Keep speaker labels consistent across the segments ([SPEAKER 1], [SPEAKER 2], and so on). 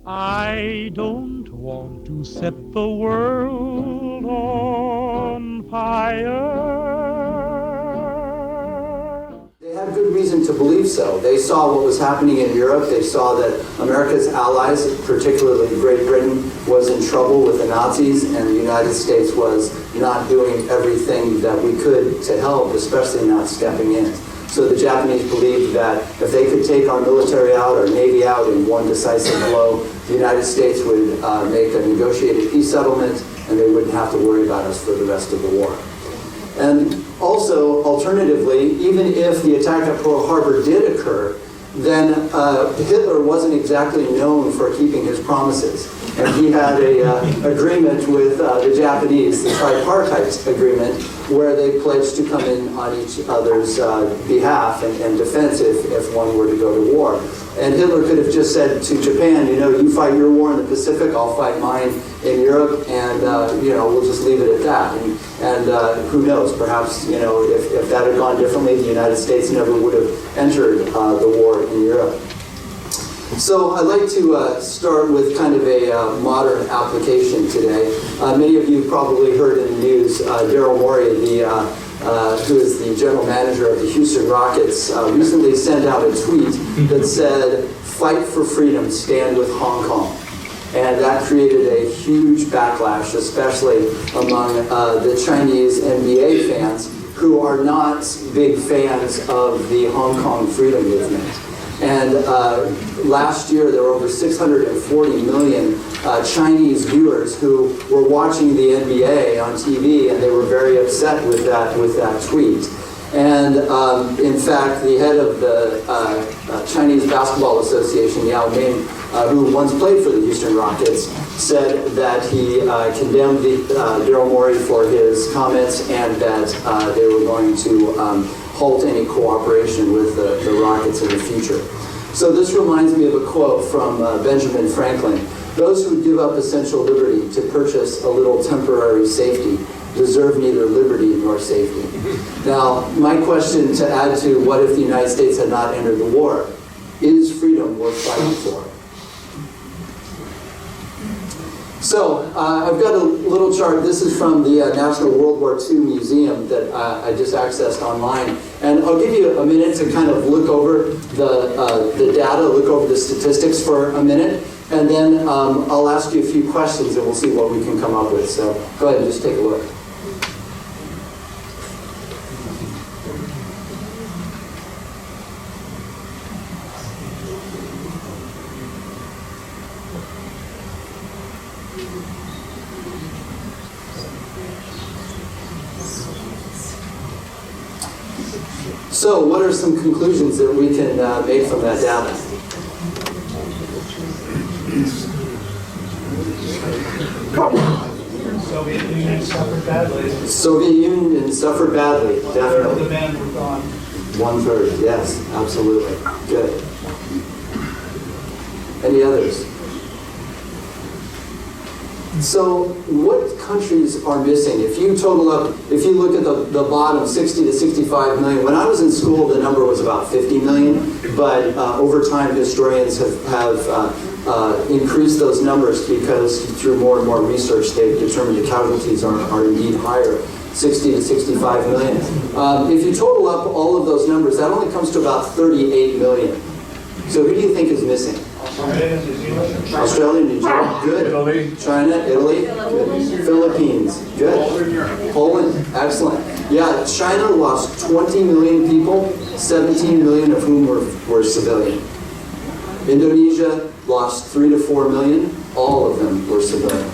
[SPEAKER 1] I don't want to set the world on fire.
[SPEAKER 2] They had good reason to believe so. They saw what was happening in Europe. They saw that America's allies, particularly Great Britain, was in trouble with the Nazis, and the United States was not doing everything that we could to help, especially not stepping in. So the Japanese believed that if they could take our military out, our Navy out in one decisive blow, the United States would make a negotiated peace settlement, and they wouldn't have to worry about us for the rest of the war. And also, alternatively, even if the attack at Pearl Harbor did occur, then Hitler wasn't exactly known for keeping his promises. And he had an agreement with the Japanese, the tripartite agreement, where they pledged to come in on each other's behalf and defense if one were to go to war. And Hitler could have just said to Japan, you know, you fight your war in the Pacific, I'll fight mine in Europe, and we'll just leave it at that. And who knows, perhaps, if that had gone differently, the United States never would have entered the war in Europe. So I'd like to start with kind of a modern application today. Many of you probably heard in the news, Darryl Waring, who is the general manager of the Houston Rockets, recently sent out a tweet that said, "Fight for freedom, stand with Hong Kong." And that created a huge backlash, especially among the Chinese NBA fans, who are not big fans of the Hong Kong freedom movement. And last year, there were over 640 million Chinese viewers who were watching the NBA on TV, and they were very upset with that tweet. And in fact, the head of the Chinese Basketball Association, Yao Ming, who once played for the Houston Rockets, said that he condemned Darryl Waring for his comments, and that they were going to halt any cooperation with the Rockets in the future. So this reminds me of a quote from Benjamin Franklin: "Those who give up essential liberty to purchase a little temporary safety deserve neither liberty nor safety." Now, my question to add to what if the United States had not entered the war: is freedom worth fighting for? So I've got a little chart. This is from the National World War II Museum that I just accessed online. And I'll give you a minute to kind of look over the data, look over the statistics for a minute, and then I'll ask you a few questions and we'll see what we can come up with. So go ahead and just take a look. So what are some conclusions that we can make from that data?
[SPEAKER 3] Soviet Union suffered badly.
[SPEAKER 2] Soviet Union suffered badly, definitely.
[SPEAKER 3] The men were gone.
[SPEAKER 2] 1/3, yes, absolutely. Good. Any others? So what countries are missing? If you total up, if you look at the bottom, 60 to 65 million, when I was in school, the number was about 50 million, but over time, historians have increased those numbers because through more and more research, they've determined the casualties are indeed higher, 60 to 65 million. If you total up all of those numbers, that only comes to about 38 million. So who do you think is missing? Australia, New Zealand, good.
[SPEAKER 3] Italy.
[SPEAKER 2] China, Italy, good. Philippines, good. Poland, excellent. Yeah, China lost 20 million people, 17 million of whom were civilian. Indonesia lost 3 to 4 million, all of them were civilian.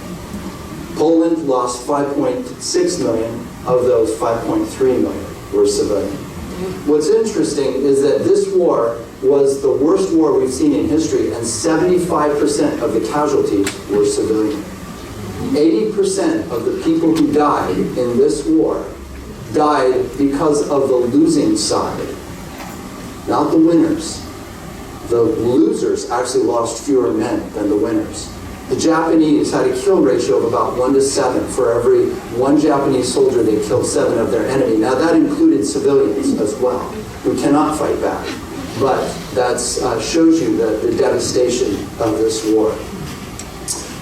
[SPEAKER 2] Poland lost 5.6 million, of those 5.3 million were civilian. What's interesting is that this war was the worst war we've seen in history, and 75% of the casualties were civilian. 80% of the people who died in this war died because of the losing side, not the winners. The losers actually lost fewer men than the winners. The Japanese had a kill ratio of about 1 to 7. For every one Japanese soldier, they killed 7 of their enemy. Now that included civilians as well, who cannot fight back. But that shows you the devastation of this war.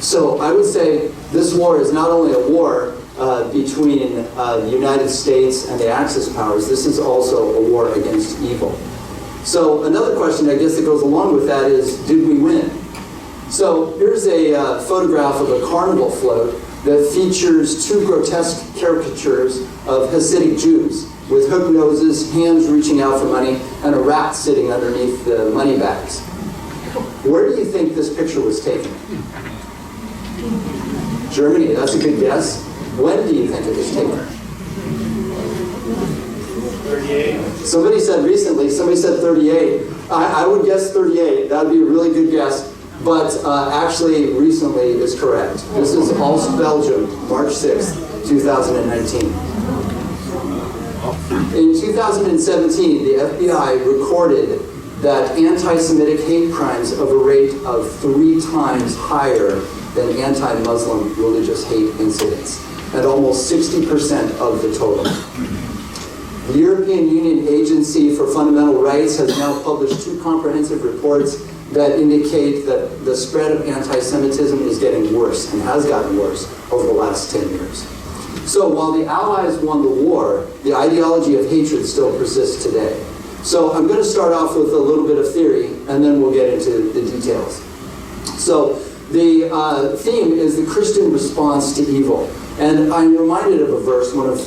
[SPEAKER 2] So I would say this war is not only a war between the United States and the Axis powers, this is also a war against evil. So another question, I guess, that goes along with that is, did we win? So here's a photograph of a carnival float that features two grotesque caricatures of Hasidic Jews with hook noses, hands reaching out for money, and a rat sitting underneath the money bags. Where do you think this picture was taken? Germany, that's a good guess. When do you think it was taken?
[SPEAKER 3] 38.
[SPEAKER 2] Somebody said recently, somebody said 38. I would guess 38. That would be a really good guess. But actually, recently is correct. This is Ulst, Belgium, March 6th, 2019. In 2017, the FBI recorded that anti-Semitic hate crimes of a rate of 3 times higher than anti-Muslim religious hate incidents, at almost 60% of the total. The European Union Agency for Fundamental Rights has now published 2 comprehensive reports that indicate that the spread of anti-Semitism is getting worse and has gotten worse over the last 10 years. So while the Allies won the war, the ideology of hatred still persists today. So I'm going to start off with a little bit of theory, and then we'll get into the details. So the theme is the Christian response to evil. And I'm reminded of a verse, one of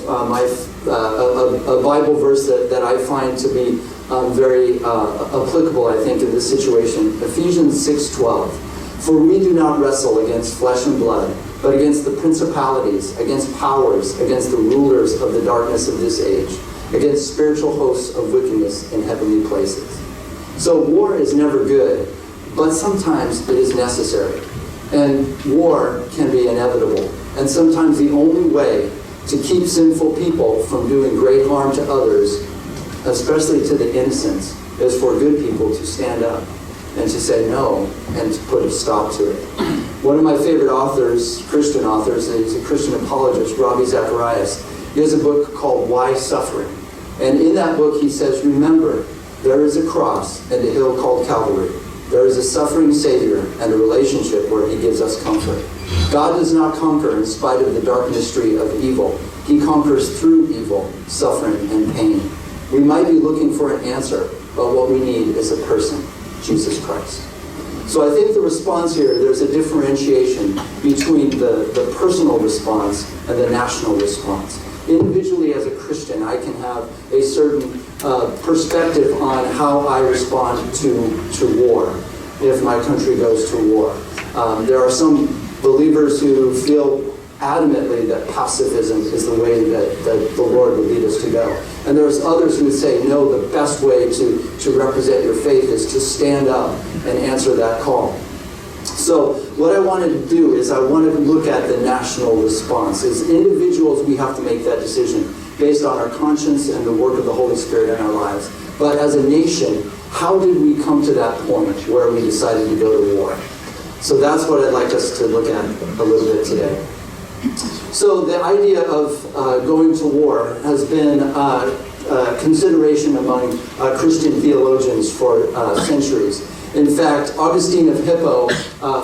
[SPEAKER 2] a Bible verse that I find to be very applicable, I think, in this situation. Ephesians 6:12. For we do not wrestle against flesh and blood, but against the principalities, against powers, against the rulers of the darkness of this age, against spiritual hosts of wickedness in heavenly places. So war is never good, but sometimes it is necessary. And war can be inevitable. And sometimes the only way to keep sinful people from doing great harm to others, especially to the innocents, is for good people to stand up and to say no and to put a stop to it. One of my favorite authors, Christian authors, he's a Christian apologist, Ravi Zacharias. He has a book called Why Suffering? And in that book he says, remember, there is a cross and a hill called Calvary. There is a suffering Savior and a relationship where he gives us comfort. God does not conquer in spite of the dark mystery of evil. He conquers through evil, suffering, and pain. We might be looking for an answer, but what we need is a person, Jesus Christ. So I think the response here, there's a differentiation between the personal response and the national response. Individually as a Christian, I can have a certain perspective on how I respond to war, if my country goes to war. There are some believers who feel adamantly that pacifism is the way that the Lord would lead us to go. And there's others who would say, no, the best way to represent your faith is to stand up and answer that call. So what I wanted to do is I wanted to look at the national response. As individuals, we have to make that decision based on our conscience and the work of the Holy Spirit in our lives. But as a nation, how did we come to that point where we decided to go to war? So that's what I'd like us to look at a little bit today. So the idea of going to war has been consideration among Christian theologians for centuries. In fact, Augustine of Hippo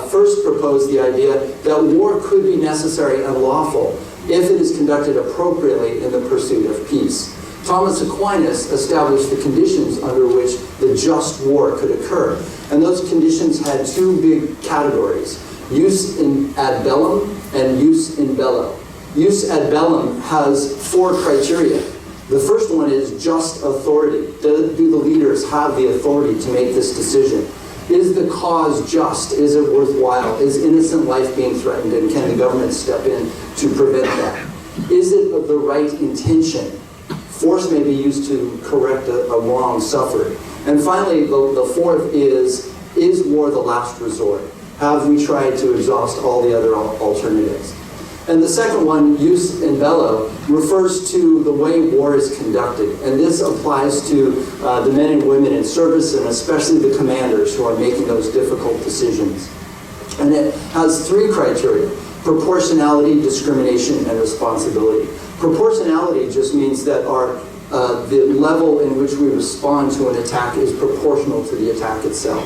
[SPEAKER 2] first proposed the idea that war could be necessary and lawful if it is conducted appropriately in the pursuit of peace. Thomas Aquinas established the conditions under which the just war could occur. And those conditions had 2 big categories: jus in ad bellum and jus in bello. Jus ad bellum has 4 criteria. The first one is just authority. Do the leaders have the authority to make this decision? Is the cause just? Is it worthwhile? Is innocent life being threatened? And can the government step in to prevent that? Is it of the right intention? Force may be used to correct a wrong suffered. And finally, the fourth is war the last resort? Have we tried to exhaust all the other alternatives? And the second one, jus in bello, refers to the way war is conducted. And this applies to the men and women in service, and especially the commanders who are making those difficult decisions. And it has 3 criteria: proportionality, discrimination, and responsibility. Proportionality just means that the level in which we respond to an attack is proportional to the attack itself.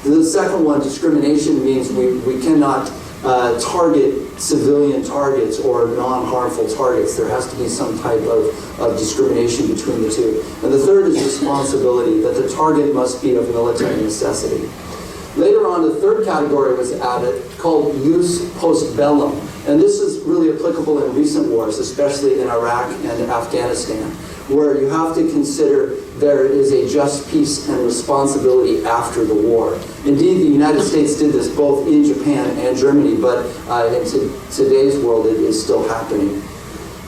[SPEAKER 2] The second one, discrimination, means we cannot target civilian targets or non-harmful targets. There has to be some type of discrimination between the two. And the third is responsibility, that the target must be of military necessity. Later on, the third category was added, called jus post bellum. And this is really applicable in recent wars, especially in Iraq and Afghanistan, where you have to consider there is a just peace and responsibility after the war. Indeed, the United States did this both in Japan and Germany, but in today's world it is still happening.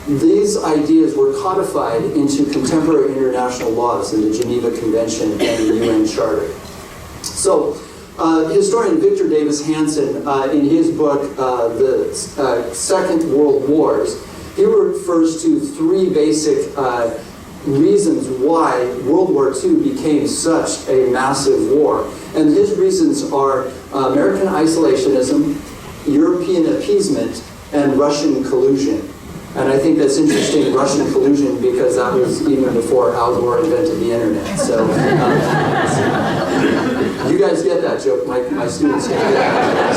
[SPEAKER 2] These ideas were codified into contemporary international laws in the Geneva Convention and the UN Charter. So, historian Victor Davis Hanson, in his book, The Second World Wars, he refers to three basic reasons why World War II became such a massive war. And his reasons are American isolationism, European appeasement, and Russian collusion. And I think that's interesting, Russian collusion, because that was even before Al Gore invented the internet. So you guys get that joke, my students get that.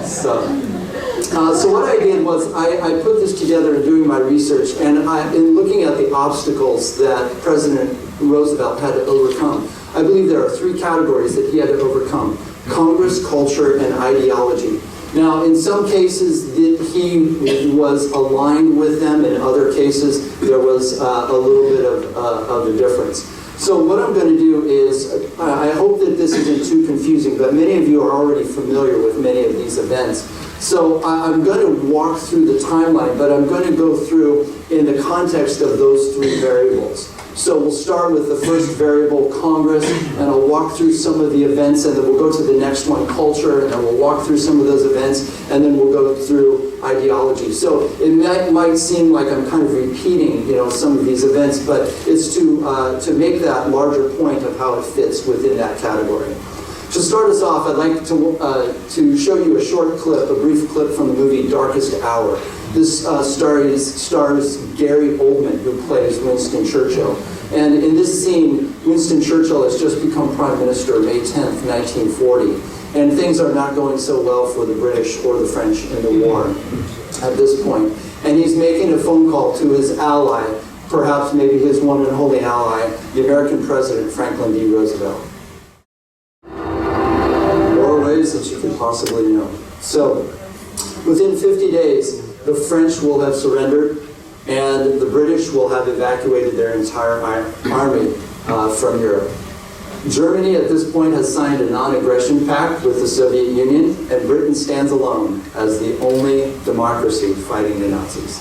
[SPEAKER 2] So what I did was I put this together in doing my research, and in looking at the obstacles that President Roosevelt had to overcome, I believe there are three categories that he had to overcome: Congress, culture, and ideology. Now, in some cases, he was aligned with them. In other cases, there was a little bit of a difference. So what I'm going to do is, I hope that this isn't too confusing, but many of you are already familiar with many of these events. So I'm going to walk through the timeline, but I'm going to go through in the context of those three variables. So we'll start with the first variable, Congress, and I'll walk through some of the events, and then we'll go to the next one, culture, and then we'll walk through some of those events, and then we'll go through ideology. So it might seem like I'm kind of repeating, some of these events, but it's to make that larger point of how it fits within that category. To start us off, I'd like to show you a short clip, a brief clip from the movie Darkest Hour. This stars Gary Oldman, who plays Winston Churchill. And in this scene, Winston Churchill has just become Prime Minister May 10th, 1940. And things are not going so well for the British or the French in the war at this point. And he's making a phone call to his ally, perhaps maybe his one and only ally, the American President Franklin D. Roosevelt. More ways that you can possibly know. So, within 50 days, the French will have surrendered, and the British will have evacuated their entire army from Europe. Germany at this point has signed a non-aggression pact with the Soviet Union, and Britain stands alone as the only democracy fighting the Nazis.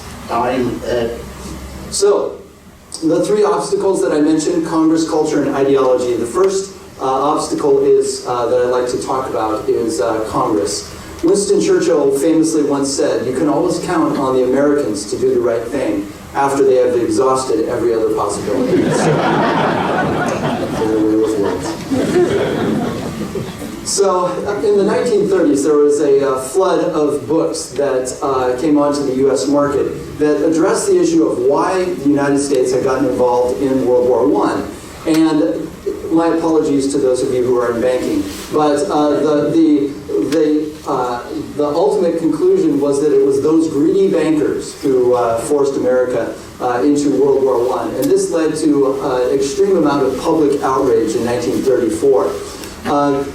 [SPEAKER 2] So, the three obstacles that I mentioned, Congress, culture, and ideology. The first obstacle is that I'd like to talk about is Congress. Winston Churchill famously once said, "You can always count on the Americans to do the right thing after they have exhausted every other possibility." So, in the 1930s, there was a flood of books that came onto the U.S. market that addressed the issue of why the United States had gotten involved in World War I. And my apologies to those of you who are in banking, but the ultimate conclusion was that it was those greedy bankers who forced America into World War I. And this led to an extreme amount of public outrage in 1934.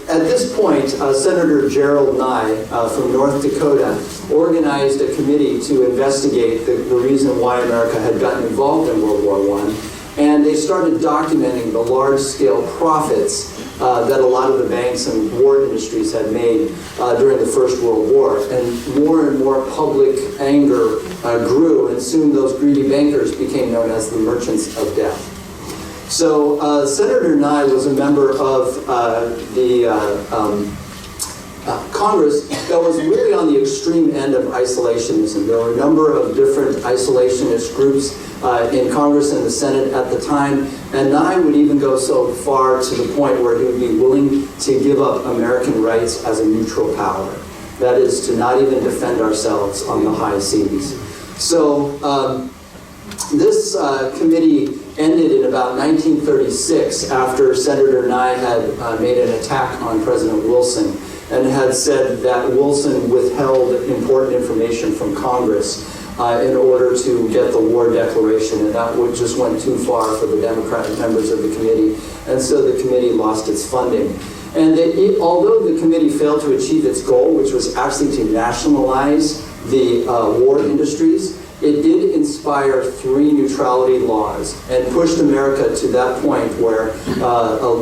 [SPEAKER 2] At this point, Senator Gerald Nye from North Dakota organized a committee to investigate the reason why America had gotten involved in World War I. And they started documenting the large-scale profits that a lot of the banks and war industries had made during the First World War. And more public anger grew, and soon those greedy bankers became known as the merchants of death. So Senator Nye was a member of the Congress that was really on the extreme end of isolationism. There were a number of different isolationist groups in Congress and the Senate at the time, and Nye would even go so far to the point where he would be willing to give up American rights as a neutral power. That is, to not even defend ourselves on the high seas. So this committee ended in about 1936 after Senator Nye had made an attack on President Wilson. and had said that Wilson withheld important information from Congress in order to get the war declaration, and that just went too far for the Democratic members of the committee, and so the committee lost its funding. And although the committee failed to achieve its goal, which was actually to nationalize the war industries, it did inspire 3 neutrality laws and pushed America to that point where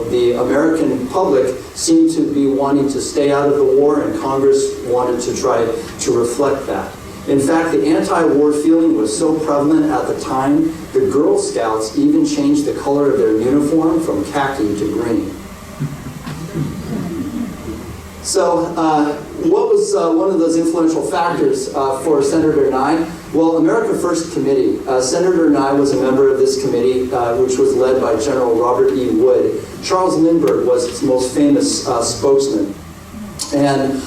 [SPEAKER 2] the American public seemed to be wanting to stay out of the war, and Congress wanted to try to reflect that. In fact, the anti-war feeling was so prevalent at the time, the Girl Scouts even changed the color of their uniform from khaki to green. So what was one of those influential factors for Senator Nye? Well, America First Committee. Senator Nye was a member of this committee, which was led by General Robert E. Wood. Charles Lindbergh was its most famous spokesman. And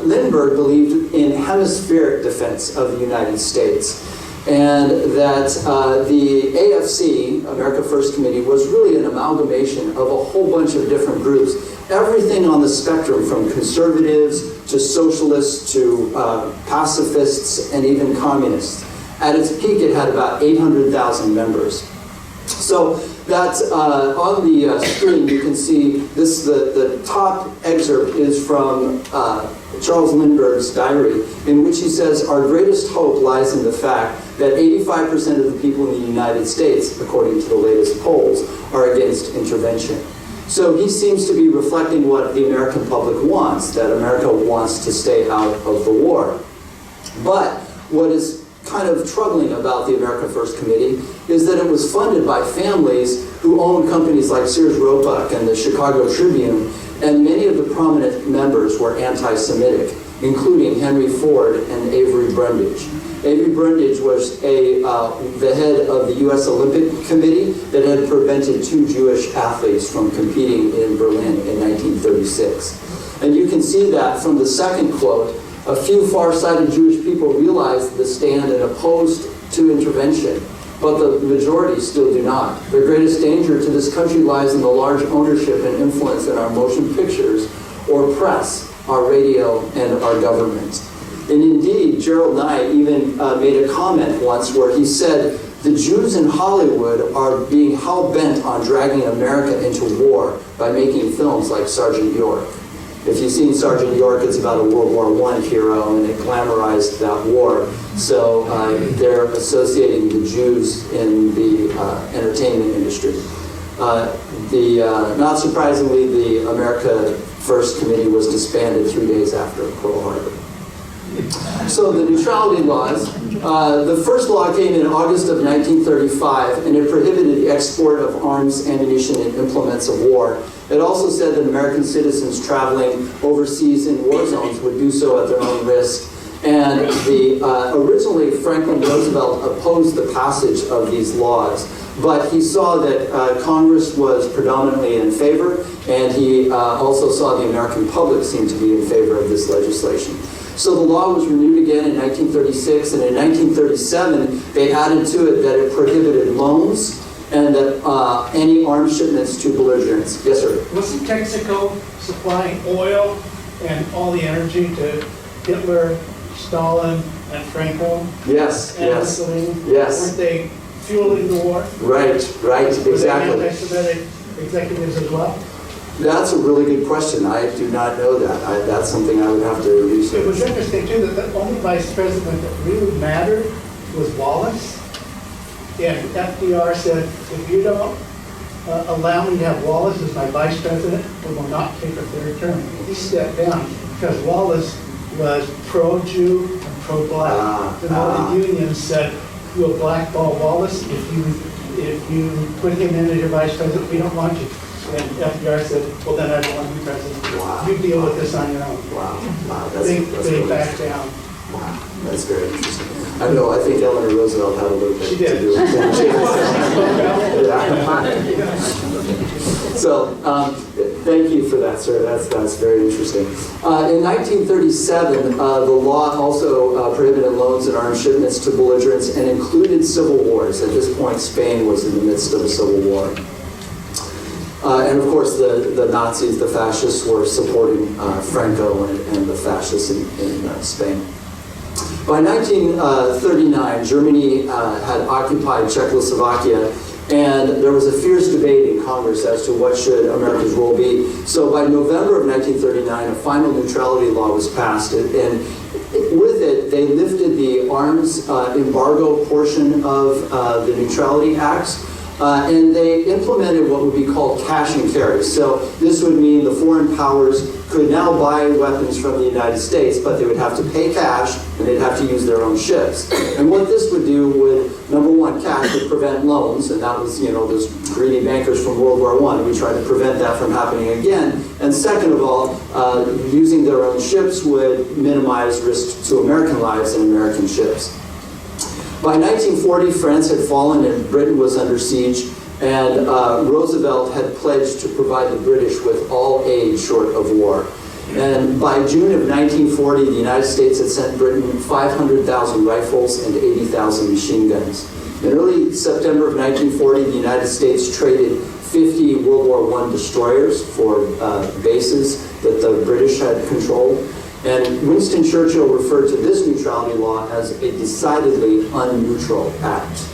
[SPEAKER 2] Lindbergh believed in hemispheric defense of the United States, and that the AFC, America First Committee, was really an amalgamation of a whole bunch of different groups, everything on the spectrum from conservatives to socialists to pacifists and even communists. At its peak, it had about 800,000 members. So that on the screen, you can see this. The top excerpt is from Charles Lindbergh's diary, in which he says, "Our greatest hope lies in the fact that 85% of the people in the United States, according to the latest polls, are against intervention." So he seems to be reflecting what the American public wants, that America wants to stay out of the war. But what is kind of troubling about the America First Committee is that it was funded by families who owned companies like Sears Roebuck and the Chicago Tribune, and many of the prominent members were anti-Semitic, including Henry Ford and Avery Brundage. Avery Brundage was the head of the U.S. Olympic Committee that had prevented 2 Jewish athletes from competing in Berlin in 1936. And you can see that from the second quote. A few far-sighted Jewish people realized the stand and opposed to intervention, but the majority still do not. The greatest danger to this country lies in the large ownership and influence in our motion pictures or press, our radio, and our government. And indeed, Gerald Nye even made a comment once where he said, "The Jews in Hollywood are being hell-bent on dragging America into war by making films like Sergeant York." If you've seen Sergeant York, it's about a World War I hero, and it glamorized that war. So they're associating the Jews in the entertainment industry. Not surprisingly, the America First Committee was disbanded 3 days after Pearl Harbor. So the neutrality laws, the first law came in August of 1935, and it prohibited the export of arms, ammunition, and implements of war. It also said that American citizens traveling overseas in war zones would do so at their own risk. And originally, Franklin Roosevelt opposed the passage of these laws, but he saw that Congress was predominantly in favor, and he also saw the American public seem to be in favor of this legislation. So the law was renewed again in 1936, and in 1937, they added to it that it prohibited loans and that any arms shipments to belligerents. Yes, sir?
[SPEAKER 3] Wasn't Texaco supplying oil and all the energy to Hitler, Stalin, and Franco?
[SPEAKER 2] Yes,
[SPEAKER 3] and
[SPEAKER 2] yes,
[SPEAKER 3] Mussolini?
[SPEAKER 2] yes.
[SPEAKER 3] Weren't they fueling the war?
[SPEAKER 2] Right, exactly.
[SPEAKER 3] Were they anti-Semitic executives as well?
[SPEAKER 2] That's a really good question. I do not know that. That's something I would have to research.
[SPEAKER 3] It was interesting, too, that the only vice president that really mattered was Wallace. And FDR said, if you don't allow me to have Wallace as my vice president, we will not take a 3rd term. He stepped down because Wallace was pro-Jew and pro-black. And all the unions said, we'll blackball Wallace if you put him in as your vice president. We don't want you. And FDR said, well, then I don't want to be president.
[SPEAKER 2] Wow.
[SPEAKER 3] You deal with this on your own.
[SPEAKER 2] Wow.
[SPEAKER 3] They
[SPEAKER 2] really
[SPEAKER 3] backed down.
[SPEAKER 2] Wow, that's very interesting. I know, I think Eleanor Roosevelt had a little bit
[SPEAKER 3] She did.
[SPEAKER 2] to do with it. So, thank you for that, sir. That's very interesting. In 1937, the law also prohibited loans and arms shipments to belligerents and included civil wars. At this point, Spain was in the midst of a civil war. And of course, the Nazis, the fascists, were supporting Franco and the fascists in Spain. By 1939, Germany had occupied Czechoslovakia, and there was a fierce debate in Congress as to what should America's role be. So by November of 1939, a final neutrality law was passed, and with it, they lifted the arms embargo portion of the Neutrality Acts, and they implemented what would be called cash and carry. So this would mean the foreign powers could now buy weapons from the United States, but they would have to pay cash, and they'd have to use their own ships. And what this would do would, number one, cash would prevent loans, and that was, those greedy bankers from World War I. We tried to prevent that from happening again. And second of all, using their own ships would minimize risk to American lives and American ships. By 1940, France had fallen and Britain was under siege, and Roosevelt had pledged to provide the British with all aid short of war. And by June of 1940, the United States had sent Britain 500,000 rifles and 80,000 machine guns. In early September of 1940, the United States traded 50 World War I destroyers for bases that the British had controlled. And Winston Churchill referred to this neutrality law as a decidedly unneutral act.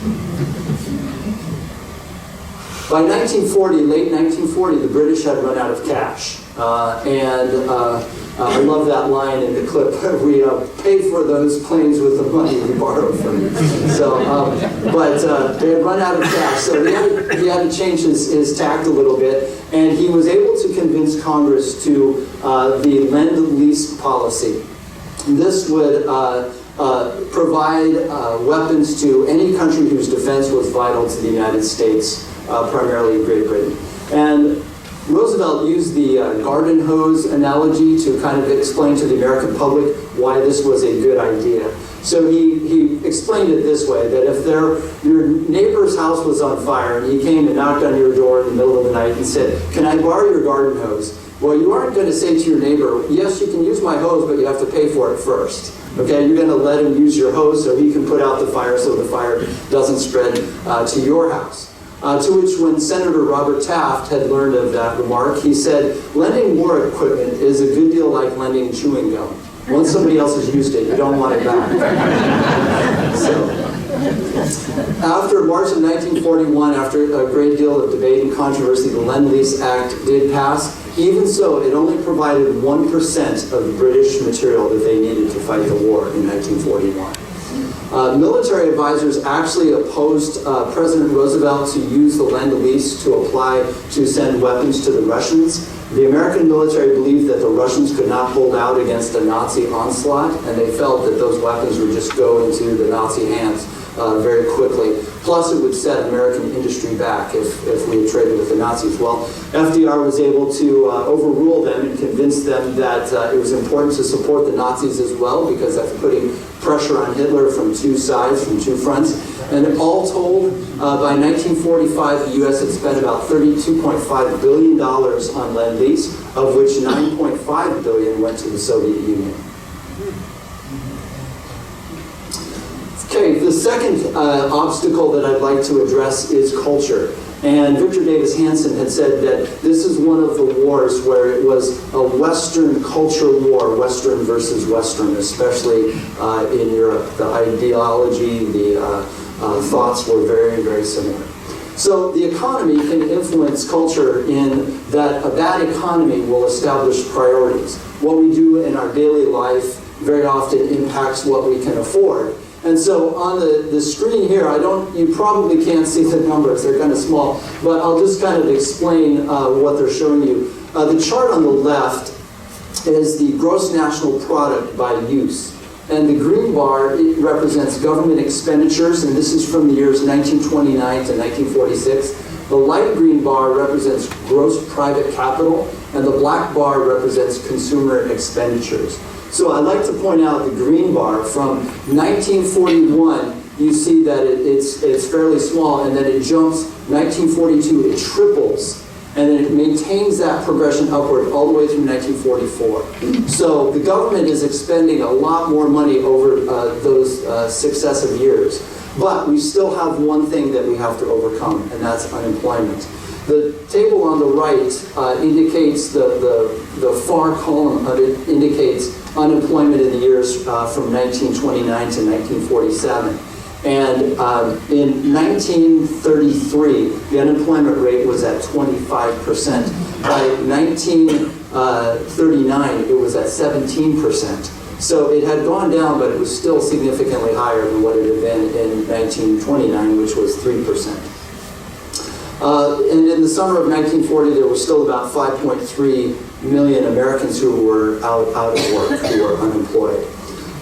[SPEAKER 2] By 1940, late 1940, the British had run out of cash. I love that line in the clip. We paid for those planes with the money we borrowed from you. So, but they had run out of cash, so he had to change his tact a little bit, and he was able to convince Congress to the Lendlease Policy. This would provide weapons to any country whose defense was vital to the United States, primarily Great Britain. And Roosevelt used the garden hose analogy to kind of explain to the American public why this was a good idea. So he explained it this way, that if your neighbor's house was on fire and he came and knocked on your door in the middle of the night and said, "Can I borrow your garden hose?" Well, you aren't going to say to your neighbor, "Yes, you can use my hose, but you have to pay for it first." Okay, you're going to let him use your hose so he can put out the fire so the fire doesn't spread to your house. To which, when Senator Robert Taft had learned of that remark, he said, "Lending war equipment is a good deal like lending chewing gum. Once somebody else has used it, you don't want it back." So, after March of 1941, after a great deal of debate and controversy, the Lend-Lease Act did pass. Even so, it only provided 1% of the British material that they needed to fight the war in 1941. Military advisors actually opposed President Roosevelt to use the Lend-Lease to apply to send weapons to the Russians. The American military believed that the Russians could not hold out against a Nazi onslaught, and they felt that those weapons would just go into the Nazi hands very quickly. Plus, it would set American industry back if we had traded with the Nazis. Well, FDR was able to overrule them and convince them that it was important to support the Nazis as well, because that's putting pressure on Hitler from two sides, from two fronts. And all told, by 1945, the U.S. had spent about $32.5 billion on Lend-Lease, of which $9.5 billion went to the Soviet Union. Okay, the second obstacle that I'd like to address is culture. And Victor Davis Hanson had said that this is one of the wars where it was a Western culture war, Western versus Western, especially in Europe. The ideology, the thoughts were very, very similar. So the economy can influence culture in that a bad economy will establish priorities. What we do in our daily life very often impacts what we can afford. And so on the screen here, you probably can't see the numbers, they're kind of small, but I'll just kind of explain what they're showing you. The chart on the left is the gross national product by use. And the green bar, it represents government expenditures, and this is from the years 1929 to 1946. The light green bar represents gross private capital, and the black bar represents consumer expenditures. So I'd like to point out the green bar from 1941, you see that it's fairly small, and then it jumps, 1942, it triples, and then it maintains that progression upward all the way through 1944. So the government is expending a lot more money over those successive years. But we still have one thing that we have to overcome, and that's unemployment. The table on the right indicates the far column of it indicates unemployment in the years from 1929 to 1947. And in 1933, the unemployment rate was at 25%. By 1939, it was at 17%. So it had gone down, but it was still significantly higher than what it had been in 1929, which was 3%. And in the summer of 1940, there were still about 5.3 million Americans who were out of work, who were unemployed.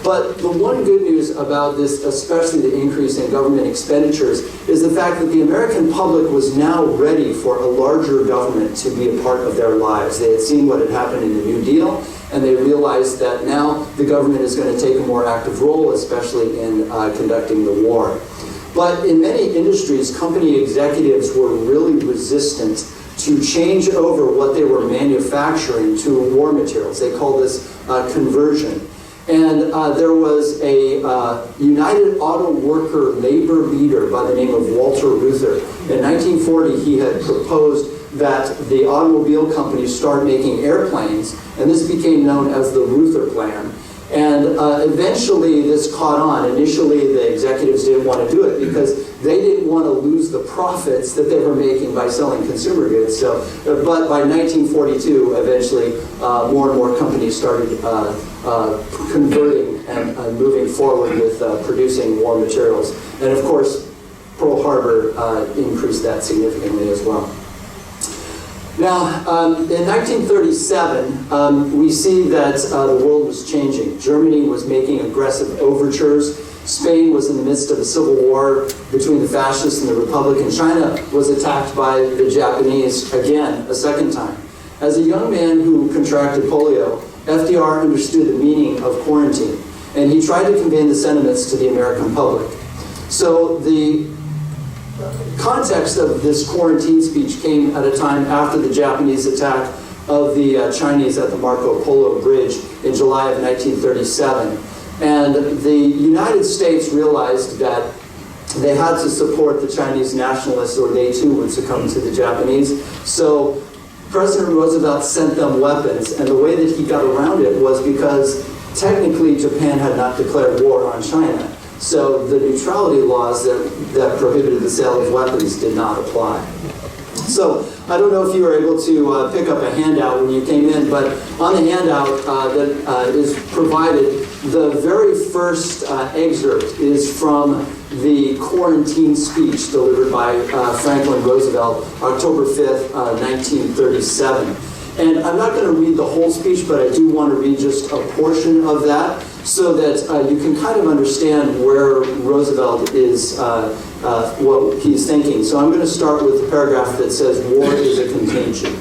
[SPEAKER 2] But the one good news about this, especially the increase in government expenditures, is the fact that the American public was now ready for a larger government to be a part of their lives. They had seen what had happened in the New Deal, and they realized that now the government is going to take a more active role, especially in conducting the war. But in many industries, company executives were really resistant to change over what they were manufacturing to war materials. They call this conversion. And there was a United Auto Worker labor leader by the name of Walter Reuther. In 1940, he had proposed that the automobile companies start making airplanes, and this became known as the Reuther Plan. And eventually this caught on. Initially, the executives didn't want to do it because they didn't want to lose the profits that they were making by selling consumer goods. So, but by 1942, eventually, more and more companies started converting and moving forward with producing war materials. And of course, Pearl Harbor increased that significantly as well. Now, in 1937, we see that the world was changing. Germany was making aggressive overtures. Spain was in the midst of a civil war between the fascists and the Republic, and China was attacked by the Japanese again, a second time. As a young man who contracted polio, FDR understood the meaning of quarantine, and he tried to convey the sentiments to the American public. So the context of this quarantine speech came at a time after the Japanese attack of the Chinese at the Marco Polo Bridge in July of 1937. And the United States realized that they had to support the Chinese nationalists or they too would succumb to the Japanese. So President Roosevelt sent them weapons, and the way that he got around it was because technically Japan had not declared war on China. So the neutrality laws that prohibited the sale of weapons did not apply. So I don't know if you were able to pick up a handout when you came in, but on the handout that is provided, the very first excerpt is from the quarantine speech delivered by Franklin Roosevelt, October 5th, 1937. And I'm not going to read the whole speech, but I do want to read just a portion of that so that you can kind of understand where Roosevelt is, what he's thinking. So I'm going to start with the paragraph that says, war is a contagion.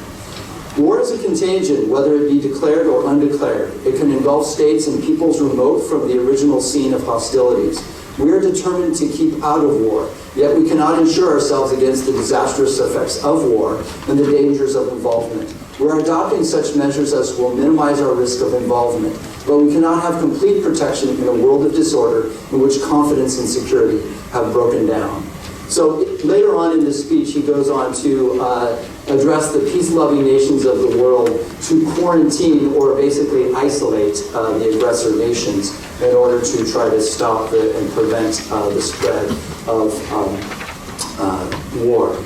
[SPEAKER 2] War is a contagion, whether it be declared or undeclared. It can engulf states and peoples remote from the original scene of hostilities. We are determined to keep out of war, yet we cannot insure ourselves against the disastrous effects of war and the dangers of involvement. We're adopting such measures as will minimize our risk of involvement, but we cannot have complete protection in a world of disorder in which confidence and security have broken down. So later on in this speech, he goes on to address the peace-loving nations of the world to quarantine or basically isolate the aggressor nations in order to try to stop and prevent the spread of war.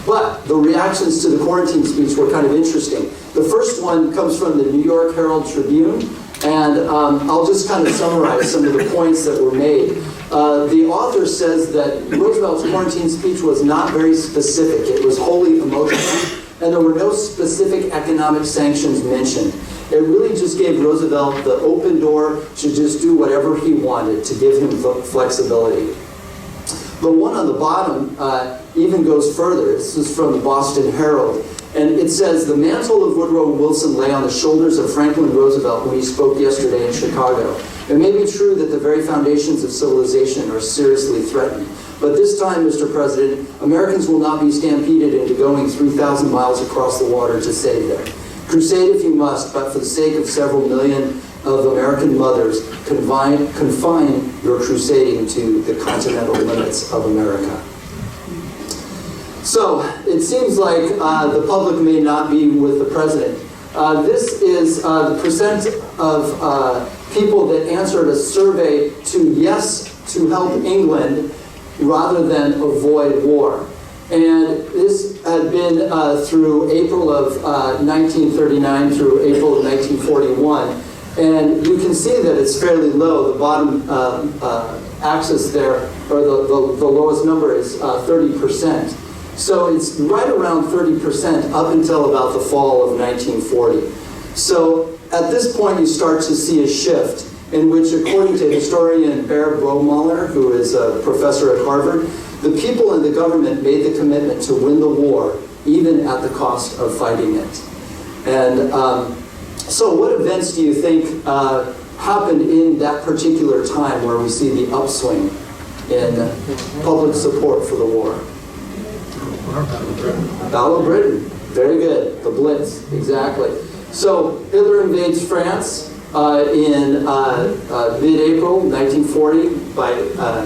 [SPEAKER 2] But the reactions to the quarantine speech were kind of interesting. The first one comes from the New York Herald Tribune, and I'll just kind of summarize some of the points that were made. The author says that Roosevelt's quarantine speech was not very specific. It was wholly emotional, and there were no specific economic sanctions mentioned. It really just gave Roosevelt the open door to just do whatever he wanted, to give him flexibility. The one on the bottom even goes further. This is from the Boston Herald. And it says, the mantle of Woodrow Wilson lay on the shoulders of Franklin Roosevelt when he spoke yesterday in Chicago. It may be true that the very foundations of civilization are seriously threatened. But this time, Mr. President, Americans will not be stampeded into going 3,000 miles across the water to save them. Crusade if you must, but for the sake of several million of American mothers, confine your crusading to the continental limits of America. So So it seems like the public may not be with the president. This is the percent of people that answered a survey to yes to help England rather than avoid war. And this had been through April of 1939 through April of 1941. And you can see that it's fairly low. The bottom axis there, or the lowest number is 30%. So it's right around 30% up until about the fall of 1940. So at this point, you start to see a shift in which, according to historian Bear Bromuller, who is a professor at Harvard, the people in the government made the commitment to win the war, even at the cost of fighting it. And so what events do you think happened in that particular time where we see the upswing in public support for the war? Battle of Britain. Very good. The Blitz. Exactly. So Hitler invades France in mid-April 1940. By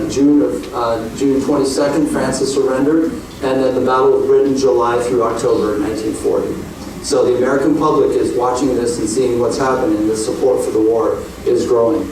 [SPEAKER 2] June 22nd, France is surrendered. And then the Battle of Britain, July through October 1940. So the American public is watching this and seeing what's happening. The support for the war is growing.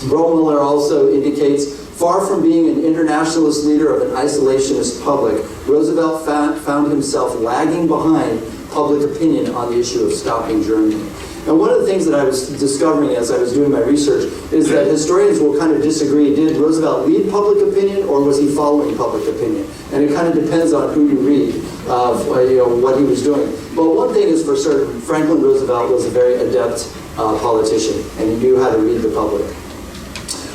[SPEAKER 2] Bromuller also indicates, far from being an internationalist leader of an isolationist public, Roosevelt found himself lagging behind public opinion on the issue of stopping Germany. And one of the things that I was discovering as I was doing my research is that historians will kind of disagree. Did Roosevelt lead public opinion, or was he following public opinion? And it kind of depends on who you read of what he was doing. But one thing is for certain, Franklin Roosevelt was a very adept politician, and he knew how to read the public.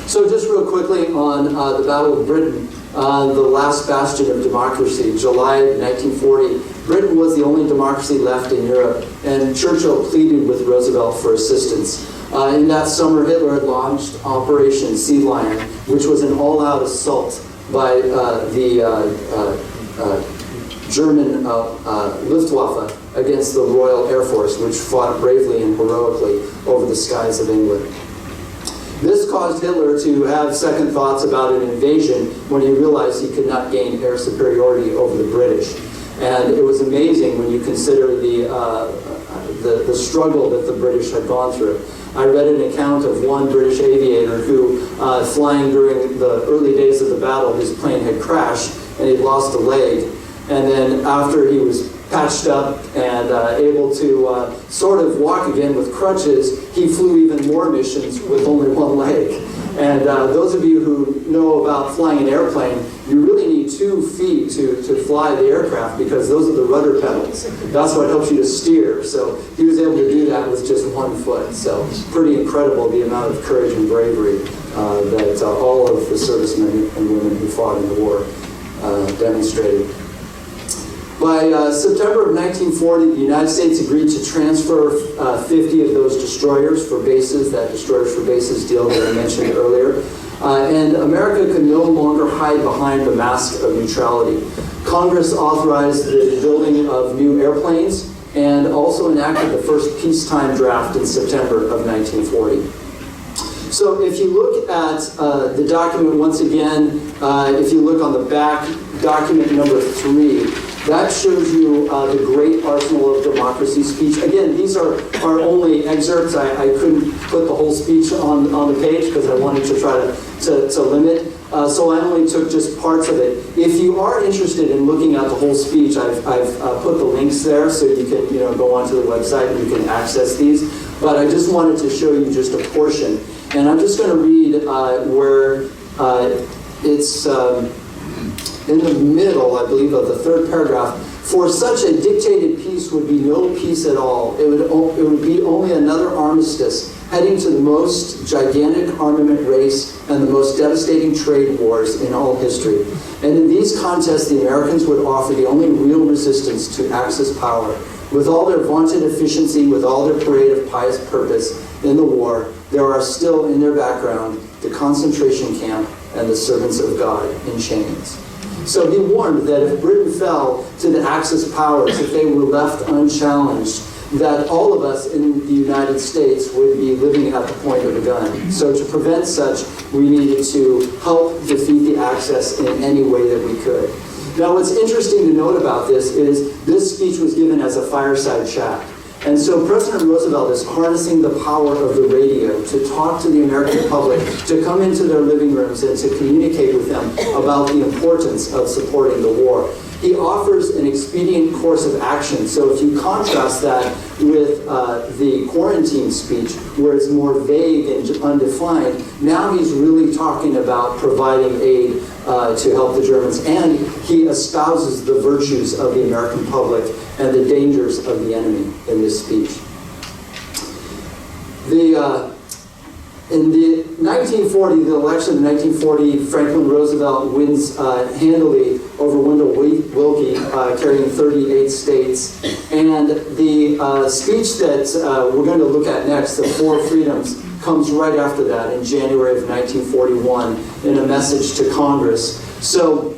[SPEAKER 2] So just real quickly on the Battle of Britain, the last bastion of democracy, July 1940. Britain was the only democracy left in Europe, and Churchill pleaded with Roosevelt for assistance. In that summer, Hitler had launched Operation Sea Lion, which was an all-out assault by the German Luftwaffe against the Royal Air Force, which fought bravely and heroically over the skies of England. This caused Hitler to have second thoughts about an invasion when he realized he could not gain air superiority over the British. And it was amazing when you consider the struggle that the British had gone through. I read an account of one British aviator who, flying during the early days of the battle, his plane had crashed and he'd lost a leg. And then after he was patched up and able to sort of walk again with crutches, he flew even more missions with only one leg. And those of you who know about flying an airplane, you really need 2 feet to fly the aircraft, because those are the rudder pedals. That's what helps you to steer. So he was able to do that with just 1 foot. So it's pretty incredible the amount of courage and bravery that all of the servicemen and women who fought in the war demonstrated. By September of 1940, the United States agreed to transfer 50 of those destroyers for bases, that destroyers for bases deal that I mentioned earlier. And America could no longer hide behind the mask of neutrality. Congress authorized the building of new airplanes and also enacted the first peacetime draft in September of 1940. So if you look at the document once again, if you look on the back, document number 3, that shows you the Great Arsenal of Democracy speech. Again, these are only excerpts. I couldn't put the whole speech on the page because I wanted to try to limit. So I only took just parts of it. If you are interested in looking at the whole speech, I've put the links there so you can go onto the website and you can access these. But I just wanted to show you just a portion. And I'm just going to read where it's in the middle, I believe, of the 3rd paragraph. For such a dictated peace would be no peace at all. It would be only another armistice, heading to the most gigantic armament race and the most devastating trade wars in all history. And in these contests, the Americans would offer the only real resistance to Axis power. With all their vaunted efficiency, with all their parade of pious purpose in the war, there are still in their background the concentration camp and the servants of God in chains. So he warned that if Britain fell to the Axis powers, if they were left unchallenged, that all of us in the United States would be living at the point of a gun. So to prevent such, we needed to help defeat the Axis in any way that we could. Now, what's interesting to note about this is this speech was given as a fireside chat. And so President Roosevelt is harnessing the power of the radio to talk to the American public, to come into their living rooms and to communicate with them about the importance of supporting the war. He offers an expedient course of action. So if you contrast that with the quarantine speech, where it's more vague and undefined, now he's really talking about providing aid to help the Germans, and he espouses the virtues of the American public and the dangers of the enemy in this speech. In the 1940, the election of 1940, Franklin Roosevelt wins handily over Wendell Willkie, carrying 38 states. And the speech that we're going to look at next, the Four Freedoms, comes right after that in January of 1941 in a message to Congress. So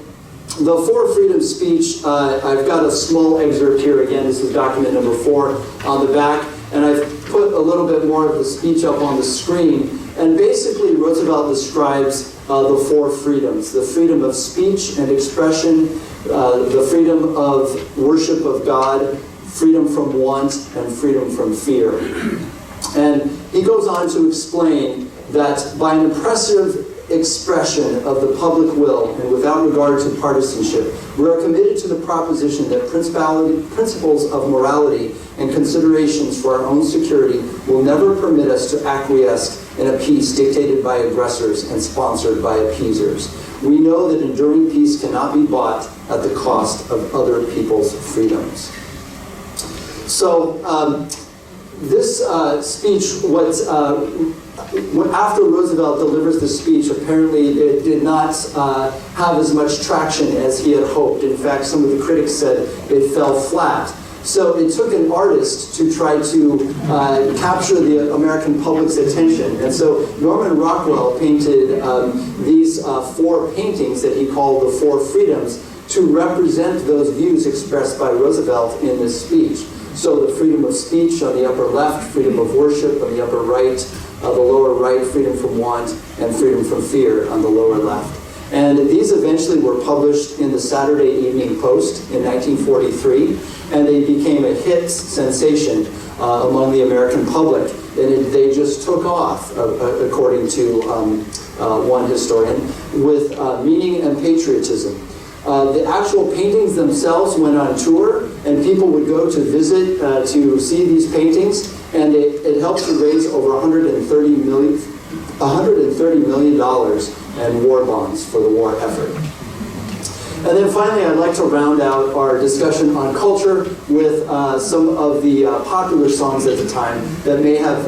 [SPEAKER 2] the Four Freedoms speech, I've got a small excerpt here. Again, this is document number 4 on the back. And I've put a little bit more of the speech up on the screen. And basically, Roosevelt describes the four freedoms: the freedom of speech and expression, the freedom of worship of God, freedom from want, and freedom from fear. And he goes on to explain that by an impressive expression of the public will and without regard to partisanship, we are committed to the proposition that principles of morality and considerations for our own security will never permit us to acquiesce in a peace dictated by aggressors and sponsored by appeasers. We know that enduring peace cannot be bought at the cost of other people's freedoms. So this speech, after Roosevelt delivers the speech, apparently it did not have as much traction as he had hoped. In fact, some of the critics said it fell flat. So it took an artist to try to capture the American public's attention. And so Norman Rockwell painted these 4 paintings that he called the Four Freedoms to represent those views expressed by Roosevelt in this speech. So the freedom of speech on the upper left, freedom of worship on the upper right, the lower right, freedom from want, and freedom from fear on the lower left. And these eventually were published in the Saturday Evening Post in 1943, and they became a hit sensation among the American public. And they just took off, according to one historian, with meaning and patriotism. The actual paintings themselves went on tour, and people would go to visit to see these paintings, and it helped to raise over $130 million in war bonds for the war effort. And then finally, I'd like to round out our discussion on culture with some of the popular songs at the time that may have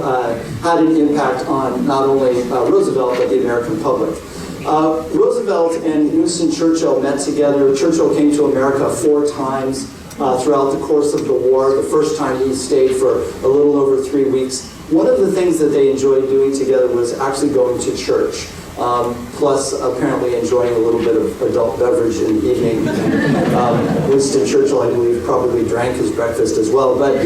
[SPEAKER 2] had an impact on not only Roosevelt, but the American public. Roosevelt and Winston Churchill met together. Churchill came to America 4 times throughout the course of the war. The first time he stayed for a little over 3 weeks. One of the things that they enjoyed doing together was actually going to church, plus apparently enjoying a little bit of adult beverage in the evening. Winston Churchill, I believe, probably drank his breakfast as well. But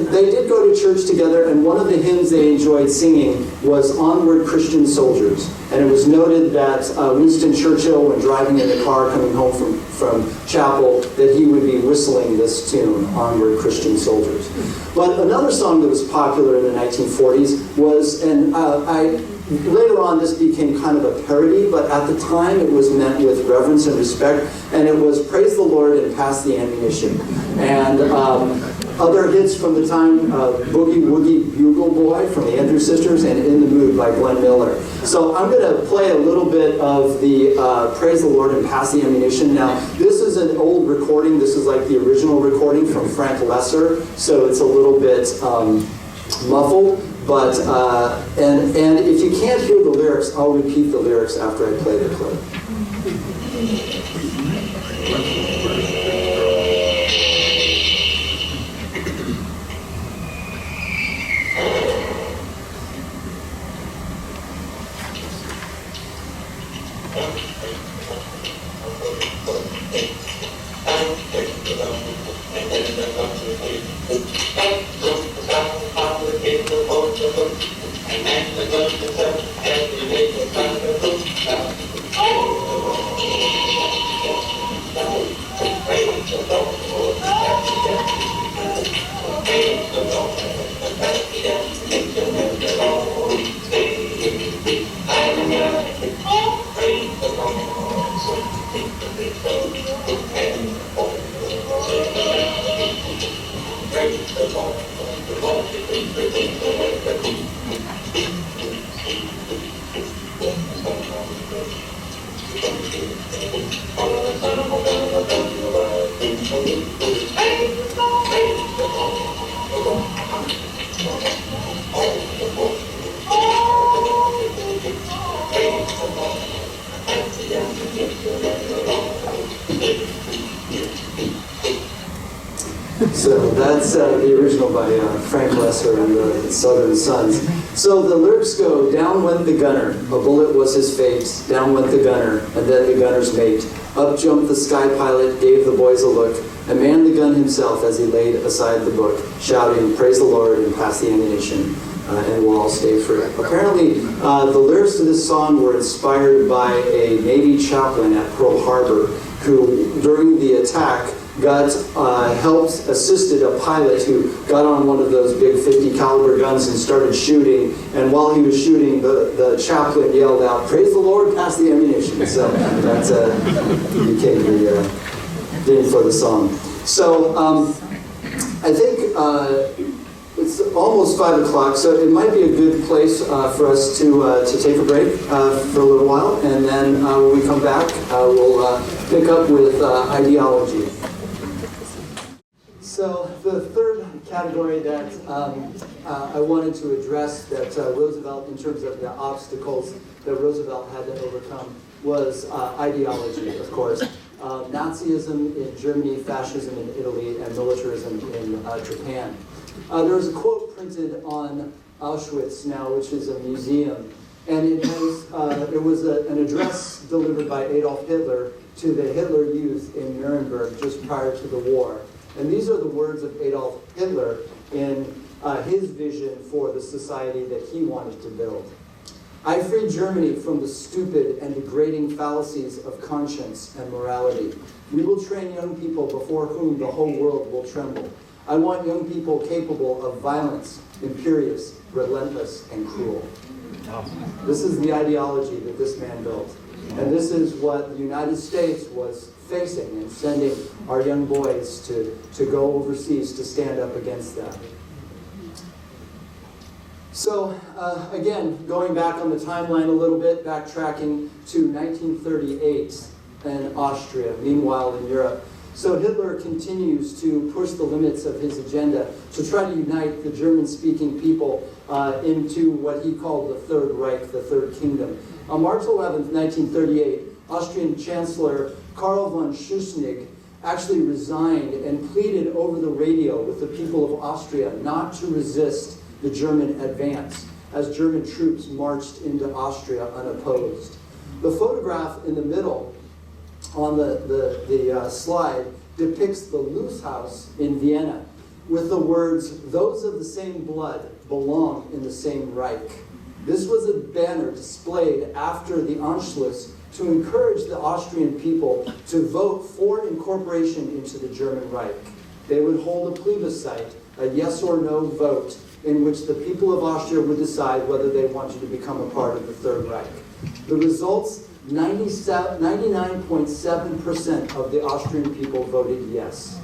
[SPEAKER 2] they did go to church together, and one of the hymns they enjoyed singing was "Onward, Christian Soldiers." And it was noted that Winston Churchill, when driving in the car coming home from chapel, that he would be whistling this tune, "Onward, Christian Soldiers." But another song that was popular in the 1940s was, and later on this became kind of a parody, but at the time it was meant with reverence and respect, and it was "Praise the Lord and Pass the Ammunition." And other hits from the time, Boogie Woogie Bugle Boy from the Andrews Sisters, and "In the Mood" by Glenn Miller. So I'm going to play a little bit of the "Praise the Lord and Pass the Ammunition." Now, this is an old recording. This is like the original recording from Frank Lesser, so it's a little bit muffled. But, and if you can't hear the lyrics, I'll repeat the lyrics after I play the clip. So that's the original by Frank Lesser and the Southern Sons. So the lyrics go, down went the gunner, a bullet was his fate, down went the gunner, and then the gunner's mate. Up jumped the sky pilot, gave the boys a look, and manned the gun himself as he laid aside the book, shouting, praise the Lord, and pass the ammunition, and we'll all stay free. Apparently, the lyrics to this song were inspired by a Navy chaplain at Pearl Harbor, who, during the attack, assisted a pilot who got on one of those big 50 caliber guns and started shooting. And while he was shooting, the chaplain yelled out, "Praise the Lord, pass the ammunition." So that's became the theme for the song. So I think it's almost 5 o'clock, so it might be a good place for us to take a break for a little while, and then when we come back, we'll pick up with ideology. So the third category that I wanted to address that Roosevelt, in terms of the obstacles that Roosevelt had to overcome, was ideology, of course. Nazism in Germany, fascism in Italy, and militarism in Japan. There was a quote printed on Auschwitz now, which is a museum, and it was an address delivered by Adolf Hitler to the Hitler Youth in Nuremberg just prior to the war. And these are the words of Adolf Hitler in his vision for the society that he wanted to build. I freed Germany from the stupid and degrading fallacies of conscience and morality. We will train young people before whom the whole world will tremble. I want young people capable of violence, imperious, relentless, and cruel. This is the ideology that this man built. And this is what the United States was facing and sending our young boys to go overseas to stand up against that. So again, going back on the timeline a little bit, backtracking to 1938 in Austria, meanwhile in Europe. So Hitler continues to push the limits of his agenda to try to unite the German-speaking people into what he called the Third Reich, the Third Kingdom. On March 11th, 1938, Austrian Chancellor Karl von Schuschnigg actually resigned and pleaded over the radio with the people of Austria not to resist the German advance as German troops marched into Austria unopposed. The photograph in the middle on the slide depicts the Loos House in Vienna with the words, "Those of the same blood belong in the same Reich." This was a banner displayed after the Anschluss to encourage the Austrian people to vote for incorporation into the German Reich. They would hold a plebiscite, a yes or no vote, in which the people of Austria would decide whether they wanted to become a part of the Third Reich. The results, 99.7% of the Austrian people voted yes.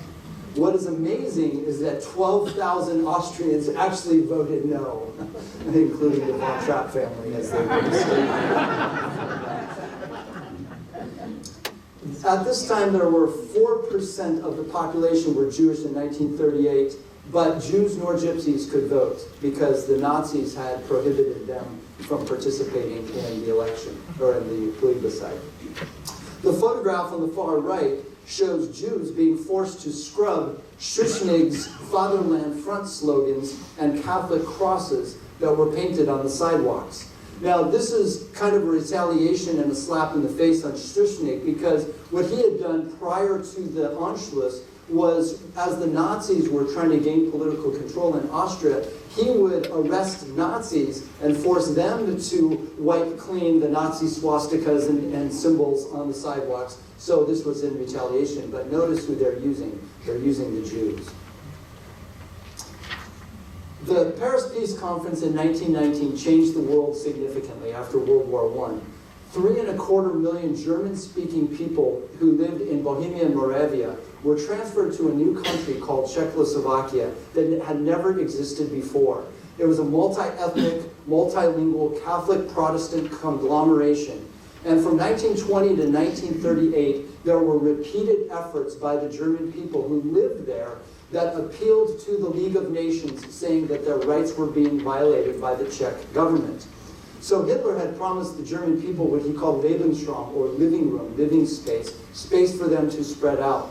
[SPEAKER 2] What is amazing is that 12,000 Austrians actually voted no, including the Von Trapp family, as they were stated. At this time, there were 4% of the population were Jewish in 1938, but Jews nor Gypsies could vote because the Nazis had prohibited them from participating in the election, or in the plebiscite. The photograph on the far right shows Jews being forced to scrub Schuschnigg's Fatherland Front slogans and Catholic crosses that were painted on the sidewalks. Now, this is kind of a retaliation and a slap in the face on Schuschnigg, because what he had done prior to the Anschluss was, as the Nazis were trying to gain political control in Austria, he would arrest Nazis and force them to wipe clean the Nazi swastikas and symbols on the sidewalks. So this was in retaliation. But notice who they're using. They're using the Jews. The Paris Peace Conference in 1919 changed the world significantly after World War I. 3.25 million German-speaking people who lived in Bohemia and Moravia were transferred to a new country called Czechoslovakia that had never existed before. It was a multi-ethnic, multilingual Catholic Protestant conglomeration. And from 1920 to 1938, there were repeated efforts by the German people who lived there that appealed to the League of Nations, saying that their rights were being violated by the Czech government. So Hitler had promised the German people what he called Lebensraum, or living room, living space, space for them to spread out.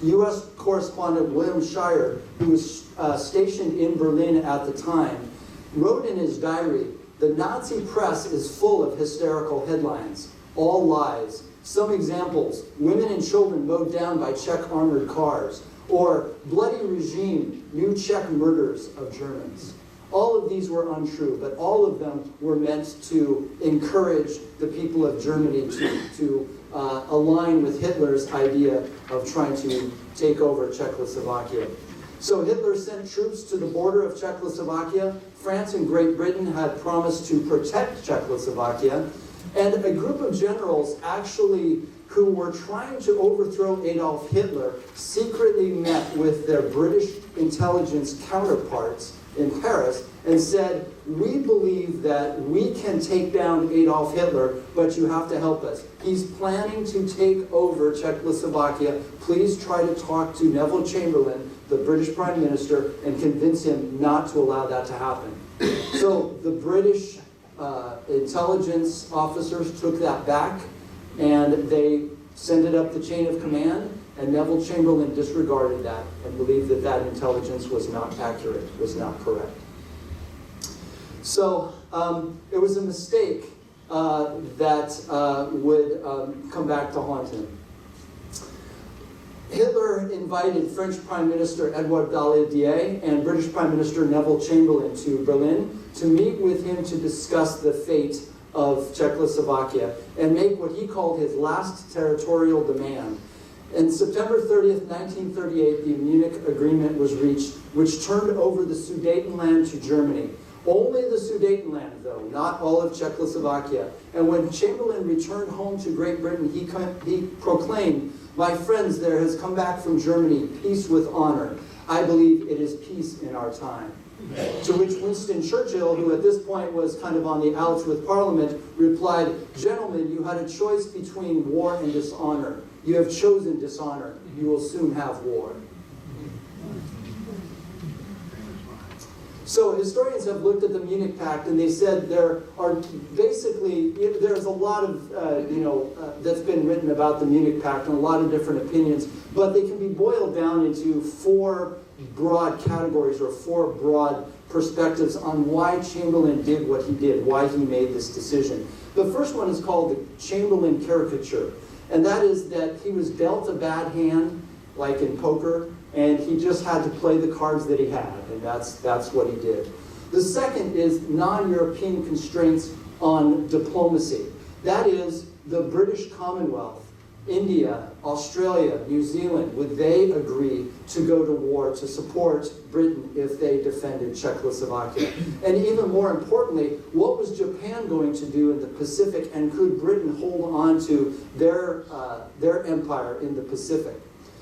[SPEAKER 2] U.S. correspondent William Shire, who was stationed in Berlin at the time, wrote in his diary, "The Nazi press is full of hysterical headlines, all lies. Some examples, women and children mowed down by Czech armored cars, or bloody regime, new Czech murders of Germans." All of these were untrue, but all of them were meant to encourage the people of Germany to align with Hitler's idea of trying to take over Czechoslovakia. So Hitler sent troops to the border of Czechoslovakia. France and Great Britain had promised to protect Czechoslovakia. And a group of generals actually who were trying to overthrow Adolf Hitler secretly met with their British intelligence counterparts in Paris and said, "We believe that we can take down Adolf Hitler, but you have to help us. He's planning to take over Czechoslovakia. Please try to talk to Neville Chamberlain, the British Prime Minister, and convince him not to allow that to happen." So the British intelligence officers took that back, and they sent it up the chain of command, and Neville Chamberlain disregarded that and believed that that intelligence was not accurate, was not correct. So it was a mistake that would come back to haunt him. Hitler invited French Prime Minister Edouard Daladier and British Prime Minister Neville Chamberlain to Berlin to meet with him to discuss the fate of Czechoslovakia and make what he called his last territorial demand. On September 30th, 1938, the Munich Agreement was reached, which turned over the Sudetenland to Germany. Only the Sudetenland, though, not all of Czechoslovakia. And when Chamberlain returned home to Great Britain, he proclaimed, "My friends, there has come back from Germany peace with honor. I believe it is peace in our time." To which Winston Churchill, who at this point was kind of on the outs with Parliament, replied, "Gentlemen, you had a choice between war and dishonor. You have chosen dishonor. You will soon have war." So historians have looked at the Munich Pact, and they said there are basically, there's a lot of, that's been written about the Munich Pact and a lot of different opinions, but they can be boiled down into four broad categories or four broad perspectives on why Chamberlain did what he did, why he made this decision. The first one is called the Chamberlain caricature, and that is that he was dealt a bad hand, like in poker, and he just had to play the cards that he had, and that's what he did. The second is non-European constraints on diplomacy. That is, the British Commonwealth, India, Australia, New Zealand, would they agree to go to war to support Britain if they defended Czechoslovakia? And even more importantly, what was Japan going to do in the Pacific, and could Britain hold on to their empire in the Pacific?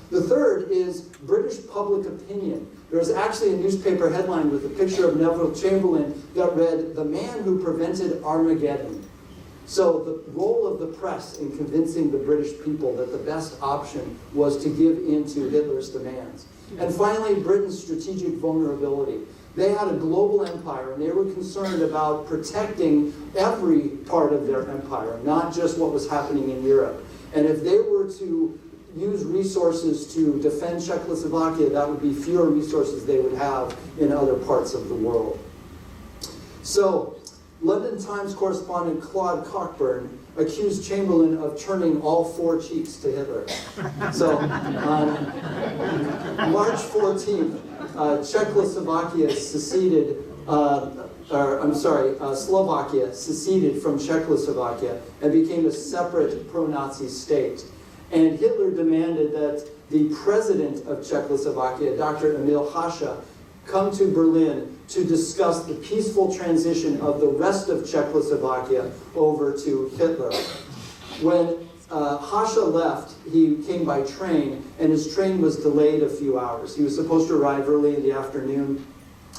[SPEAKER 2] The third is British public opinion. There was actually a newspaper headline with a picture of Neville Chamberlain that read, "The man who prevented Armageddon." So the role of the press in convincing the British people that the best option was to give in to Hitler's demands. And finally, Britain's strategic vulnerability. They had a global empire, and they were concerned about protecting every part of their empire, not just what was happening in Europe. And if they were to use resources to defend Czechoslovakia, that would be fewer resources they would have in other parts of the world. So, London Times correspondent Claude Cockburn accused Chamberlain of turning all four cheeks to Hitler. So, on March 14th, Slovakia seceded from Czechoslovakia and became a separate pro-Nazi state. And Hitler demanded that the president of Czechoslovakia, Dr. Emil Hácha, come to Berlin to discuss the peaceful transition of the rest of Czechoslovakia over to Hitler. When Hácha left, he came by train, and his train was delayed a few hours. He was supposed to arrive early in the afternoon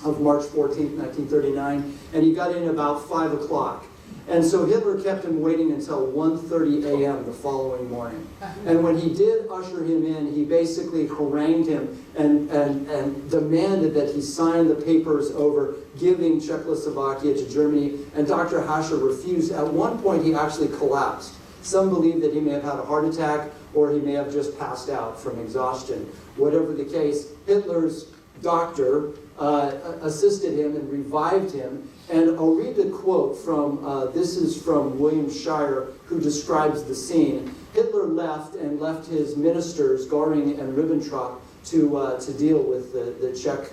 [SPEAKER 2] of March 14th, 1939, and he got in about 5 o'clock. And so Hitler kept him waiting until 1:30 a.m. the following morning. And when he did usher him in, he basically harangued him and demanded that he sign the papers over giving Czechoslovakia to Germany. And Dr. Hascher refused. At one point, he actually collapsed. Some believe that he may have had a heart attack or he may have just passed out from exhaustion. Whatever the case, Hitler's doctor assisted him and revived him. And I'll read the quote from, this is from William Shire, who describes the scene. Hitler left and left his ministers, Göring and Ribbentrop, to deal with the Czech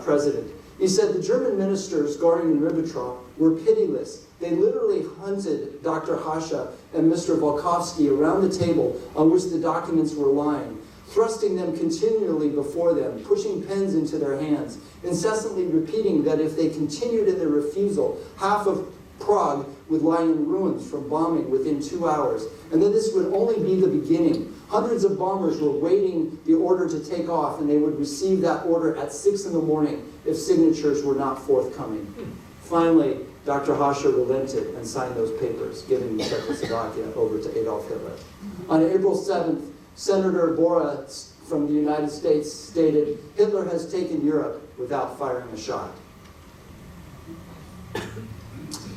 [SPEAKER 2] president. He said the German ministers, Göring and Ribbentrop, were pitiless. They literally hunted Dr. Hascha and Mr. Volkovsky around the table on which the documents were lying, thrusting them continually before them, pushing pens into their hands, incessantly repeating that if they continued in their refusal, half of Prague would lie in ruins from bombing within 2 hours. And then this would only be the beginning. Hundreds of bombers were waiting the order to take off, and they would receive that order at 6 in the morning if signatures were not forthcoming. Finally, Dr. Hascher relented and signed those papers, giving Czechoslovakia over to Adolf Hitler. On April 7th, Senator Bora from the United States stated, Hitler has taken Europe without firing a shot.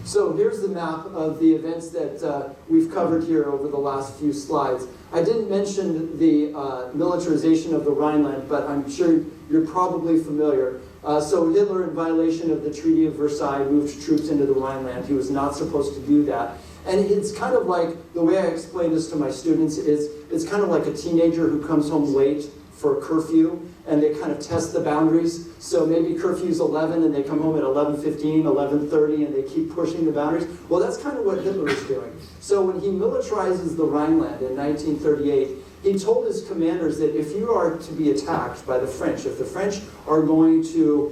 [SPEAKER 2] So here's the map of the events that we've covered here over the last few slides. I didn't mention the militarization of the Rhineland, but I'm sure you're probably familiar. So Hitler, in violation of the Treaty of Versailles, moved troops into the Rhineland. He was not supposed to do that. And it's kind of like, the way I explain this to my students is, it's kind of like a teenager who comes home late for curfew, and they kind of test the boundaries. So maybe curfew's 11, and they come home at 11:15, 11:30, and they keep pushing the boundaries. Well, that's kind of what Hitler is doing. So when he militarizes the Rhineland in 1938, he told his commanders that if you are to be attacked by the French, if the French are going to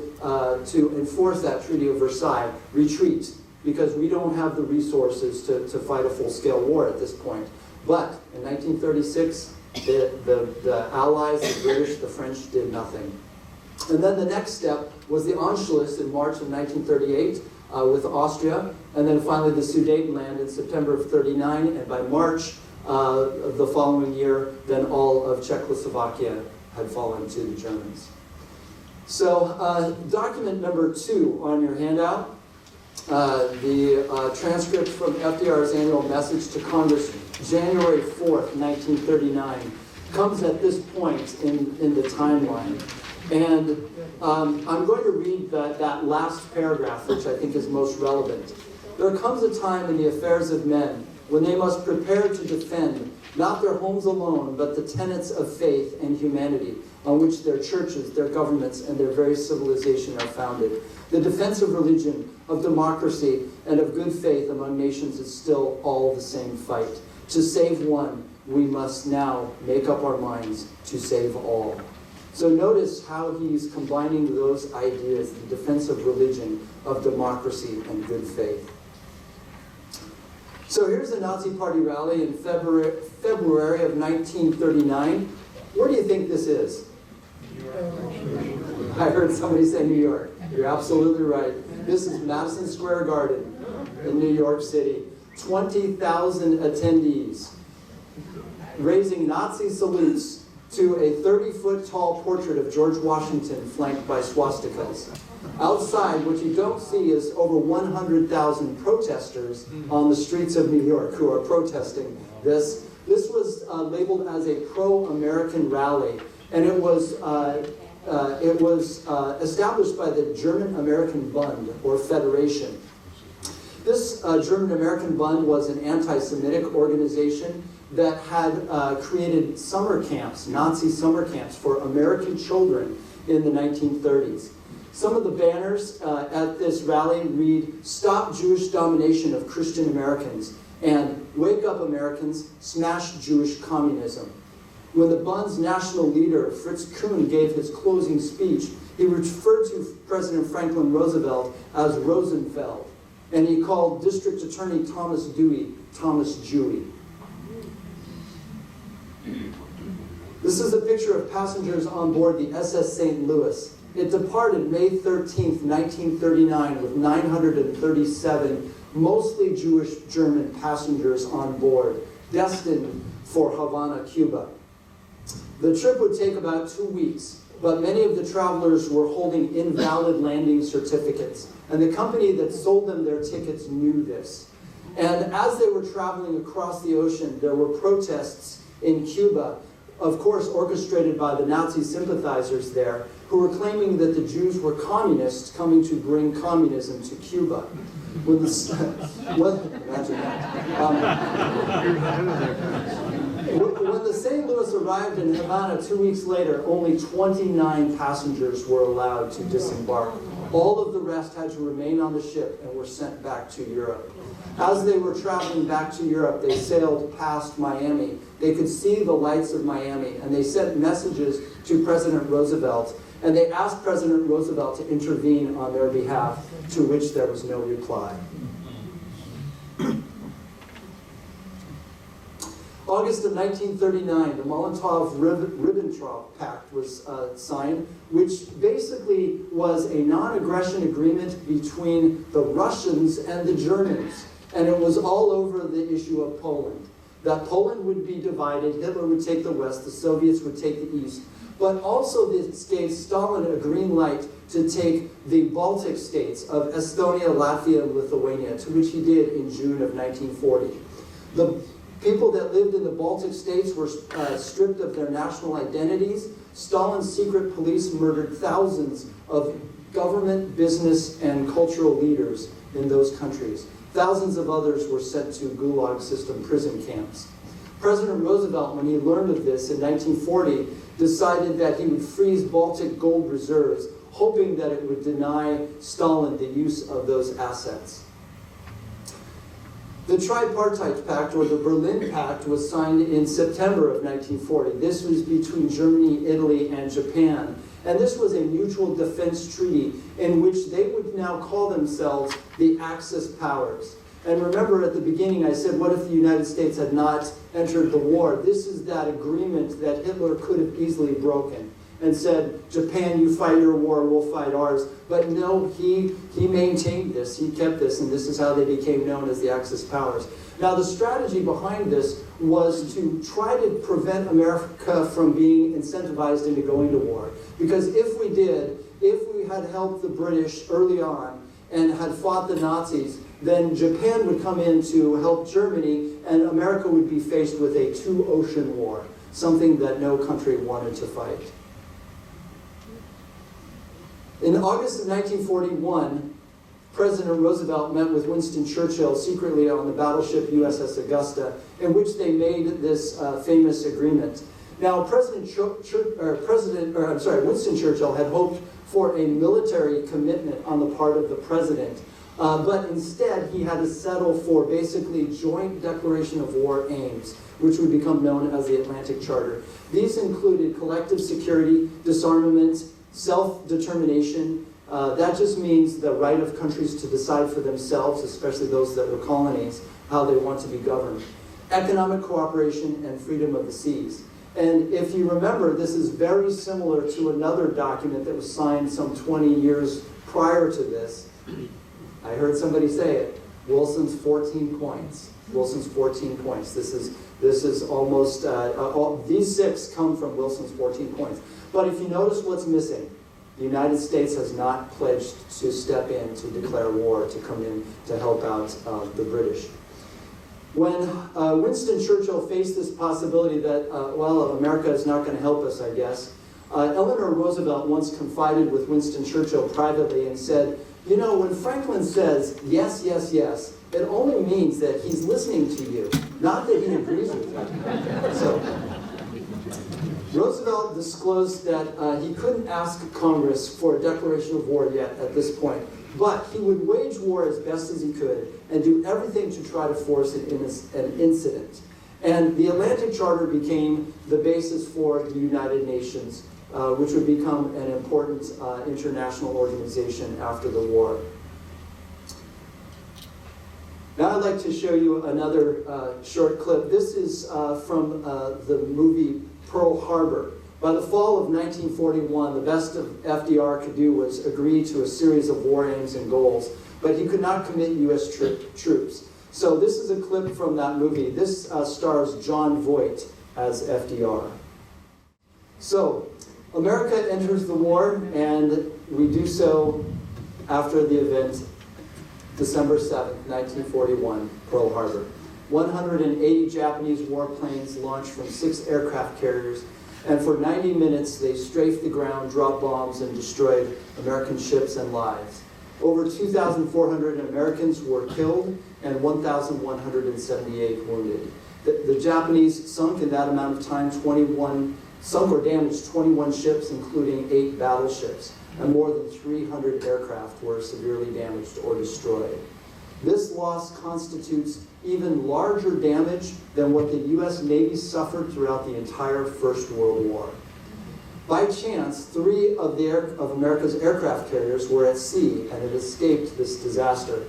[SPEAKER 2] enforce that Treaty of Versailles, retreat, because we don't have the resources to fight a full-scale war at this point. But in 1936, the Allies, the British, the French did nothing. And then the next step was the Anschluss in March of 1938 with Austria, and then finally the Sudetenland in September of 39, and by March of the following year, then all of Czechoslovakia had fallen to the Germans. So document number 2 on your handout, the transcript from FDR's annual message to Congress, January 4th, 1939, comes at this point in the timeline. And I'm going to read that last paragraph, which I think is most relevant. There comes a time in the affairs of men when they must prepare to defend not their homes alone, but the tenets of faith and humanity on which their churches, their governments, and their very civilization are founded. The defense of religion, of democracy, and of good faith among nations is still all the same fight. To save one, we must now make up our minds to save all. So notice how he's combining those ideas, the defense of religion, of democracy, and good faith. So here's a Nazi Party rally in February of 1939. Where do you think this is? I heard somebody say New York. You're absolutely right. This is Madison Square Garden in New York City. 20,000 attendees raising Nazi salutes to a 30-foot tall portrait of George Washington flanked by swastikas. Outside, what you don't see is over 100,000 protesters on the streets of New York who are protesting this. This was labeled as a pro-American rally, and it was established by the German-American Bund, or Federation. This German-American Bund was an anti-Semitic organization that had created summer camps, Nazi summer camps for American children in the 1930s. Some of the banners at this rally read, "Stop Jewish domination of Christian Americans," and "Wake up Americans, smash Jewish communism." When the Bund's national leader, Fritz Kuhn, gave his closing speech, he referred to President Franklin Roosevelt as Rosenfeld, and he called District Attorney Thomas Dewey, Thomas Jewy. This is a picture of passengers on board the SS St. Louis. It departed May 13th, 1939 with 937 mostly Jewish German passengers on board, destined for Havana, Cuba. The trip would take about 2 weeks, but many of the travelers were holding invalid landing certificates, and the company that sold them their tickets knew this. And as they were traveling across the ocean, there were protests in Cuba, of course orchestrated by the Nazi sympathizers there, who were claiming that the Jews were communists coming to bring communism to Cuba. When the, imagine that. When the St. Louis arrived in Havana 2 weeks later, only 29 passengers were allowed to disembark. All of the rest had to remain on the ship and were sent back to Europe. As they were traveling back to Europe, they sailed past Miami. They could see the lights of Miami, and they sent messages to President Roosevelt, and they asked President Roosevelt to intervene on their behalf, to which there was no reply. August of 1939, the Molotov-Ribbentrop Pact was signed, which basically was a non-aggression agreement between the Russians and the Germans. And it was all over the issue of Poland. That Poland would be divided, Hitler would take the West, the Soviets would take the East. But also this gave Stalin a green light to take the Baltic states of Estonia, Latvia, and Lithuania, to which he did in June of 1940. The people that lived in the Baltic states were stripped of their national identities. Stalin's secret police murdered thousands of government, business, and cultural leaders in those countries. Thousands of others were sent to Gulag system prison camps. President Roosevelt, when he learned of this in 1940, decided that he would freeze Baltic gold reserves, hoping that it would deny Stalin the use of those assets. The Tripartite Pact, or the Berlin Pact, was signed in September of 1940. This was between Germany, Italy, and Japan. And this was a mutual defense treaty in which they would now call themselves the Axis powers. And remember at the beginning I said, what if the United States had not entered the war? This is that agreement that Hitler could have easily broken and said, Japan, you fight your war, we'll fight ours. But no, he maintained this, he kept this, and this is how they became known as the Axis powers. Now the strategy behind this was to try to prevent America from being incentivized into going to war. Because if we did, if we had helped the British early on and had fought the Nazis, then Japan would come in to help Germany, and America would be faced with a two-ocean war, something that no country wanted to fight. In August of 1941, President Roosevelt met with Winston Churchill secretly on the battleship USS Augusta, in which they made this famous agreement. Now, Winston Churchill had hoped for a military commitment on the part of the president, but instead he had to settle for basically joint declaration of war aims, which would become known as the Atlantic Charter. These included collective security, disarmament, self-determination. That just means the right of countries to decide for themselves, especially those that were colonies, how they want to be governed. Economic cooperation and freedom of the seas. And if you remember, this is very similar to another document that was signed some 20 years prior to this. I heard somebody say it, Wilson's 14 points. Wilson's 14 points. This is almost, these 6 come from Wilson's 14 points. But if you notice what's missing, the United States has not pledged to step in to declare war, to come in to help out the British. When Winston Churchill faced this possibility that, America is not going to help us, I guess, Eleanor Roosevelt once confided with Winston Churchill privately and said, you know, when Franklin says, yes, yes, yes, it only means that he's listening to you, not that he agrees with you. So, Roosevelt disclosed that he couldn't ask Congress for a declaration of war yet at this point, but he would wage war as best as he could and do everything to try to force an incident. And the Atlantic Charter became the basis for the United Nations, which would become an important international organization after the war. Now I'd like to show you another short clip. This is from the movie Pearl Harbor, By the fall of 1941, the best FDR could do was agree to a series of war aims and goals, but he could not commit U.S. troops. So this is a clip from that movie. This stars John Voight as FDR. So America enters the war, and we do so after the event, December 7th, 1941, Pearl Harbor. 180 Japanese warplanes launched from 6 aircraft carriers, and for 90 minutes they strafed the ground, dropped bombs, and destroyed American ships and lives. Over 2,400 Americans were killed and 1,178 wounded. The Japanese sunk in that amount of time sunk or damaged 21 ships, including 8 battleships, and more than 300 aircraft were severely damaged or destroyed. This loss constitutes even larger damage than what the U.S. Navy suffered throughout the entire First World War. By chance, 3 of America's aircraft carriers were at sea and had escaped this disaster.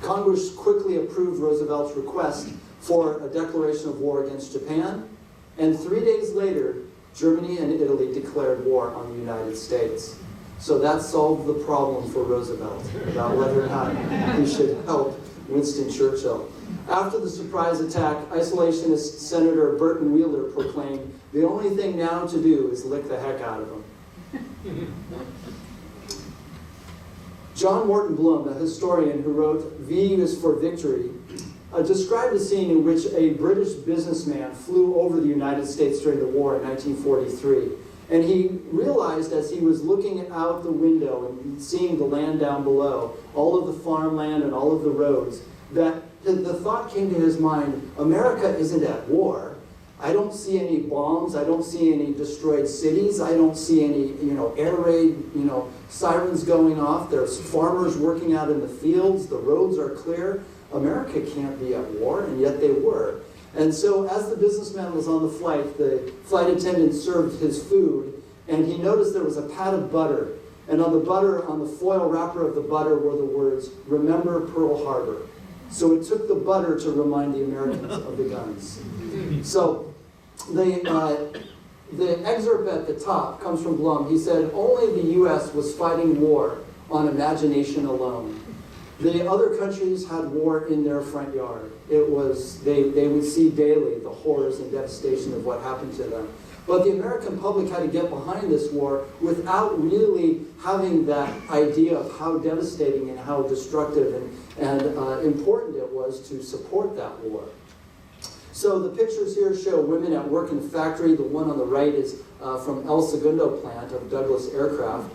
[SPEAKER 2] Congress quickly approved Roosevelt's request for a declaration of war against Japan, and 3 days later, Germany and Italy declared war on the United States. So that solved the problem for Roosevelt about whether or not he should help Winston Churchill. After the surprise attack, isolationist Senator Burton Wheeler proclaimed, "The only thing now to do is lick the heck out of them." John Morton Blum, a historian who wrote V is for Victory, described a scene in which a British businessman flew over the United States during the war in 1943. And he realized as he was looking out the window and seeing the land down below, all of the farmland and all of the roads, that the thought came to his mind, America isn't at war. I don't see any bombs. I don't see any destroyed cities. I don't see any, air raid, sirens going off. There's farmers working out in the fields. The roads are clear. America can't be at war, and yet they were. And so as the businessman was on the flight attendant served his food, and he noticed there was a pat of butter. And on the foil wrapper of the butter were the words, "Remember Pearl Harbor." So it took the butter to remind the Americans of the guns. So the excerpt at the top comes from Blum. He said, "Only the U.S. was fighting war on imagination alone. The other countries had war in their front yard. It was, they would see daily the horrors and devastation of what happened to them. But the American public had to get behind this war without really having that idea of how devastating and how destructive and important it was to support that war." So the pictures here show women at work in the factory. The one on the right is from El Segundo plant of Douglas Aircraft.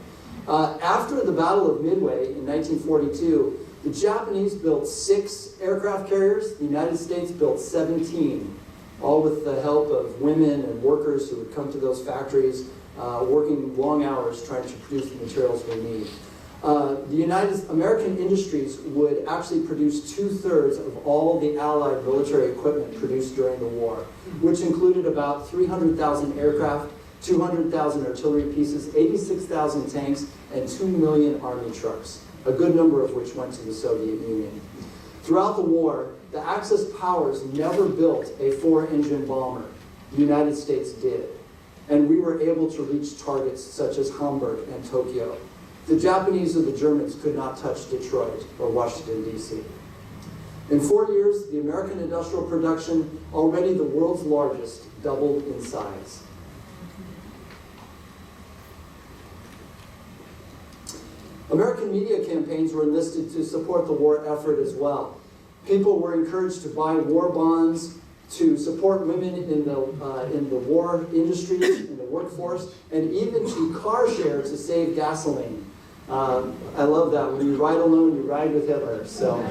[SPEAKER 2] After the Battle of Midway in 1942, the Japanese built 6 aircraft carriers. The United States built 17, all with the help of women and workers who would come to those factories, working long hours trying to produce the materials we need. American industries would actually produce 2/3 of all the Allied military equipment produced during the war, which included about 300,000 aircraft, 200,000 artillery pieces, 86,000 tanks, and 2 million army trucks, a good number of which went to the Soviet Union. Throughout the war, the Axis powers never built a 4-engine bomber. The United States did. And we were able to reach targets such as Hamburg and Tokyo. The Japanese or the Germans could not touch Detroit or Washington, D.C. In 4 years, the American industrial production, already the world's largest, doubled in size. American media campaigns were enlisted to support the war effort as well. People were encouraged to buy war bonds, to support women in the war industries, in the workforce, and even to car share to save gasoline. I love that. When you ride alone, you ride with Hitler. So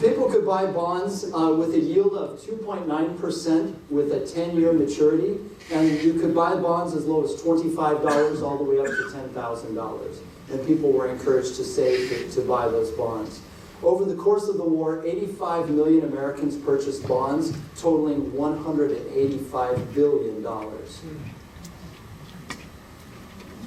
[SPEAKER 2] people could buy bonds with a yield of 2.9% with a 10-year maturity, and you could buy bonds as low as $25 all the way up to $10,000. And people were encouraged to save to buy those bonds. Over the course of the war, 85 million Americans purchased bonds totaling $185 billion.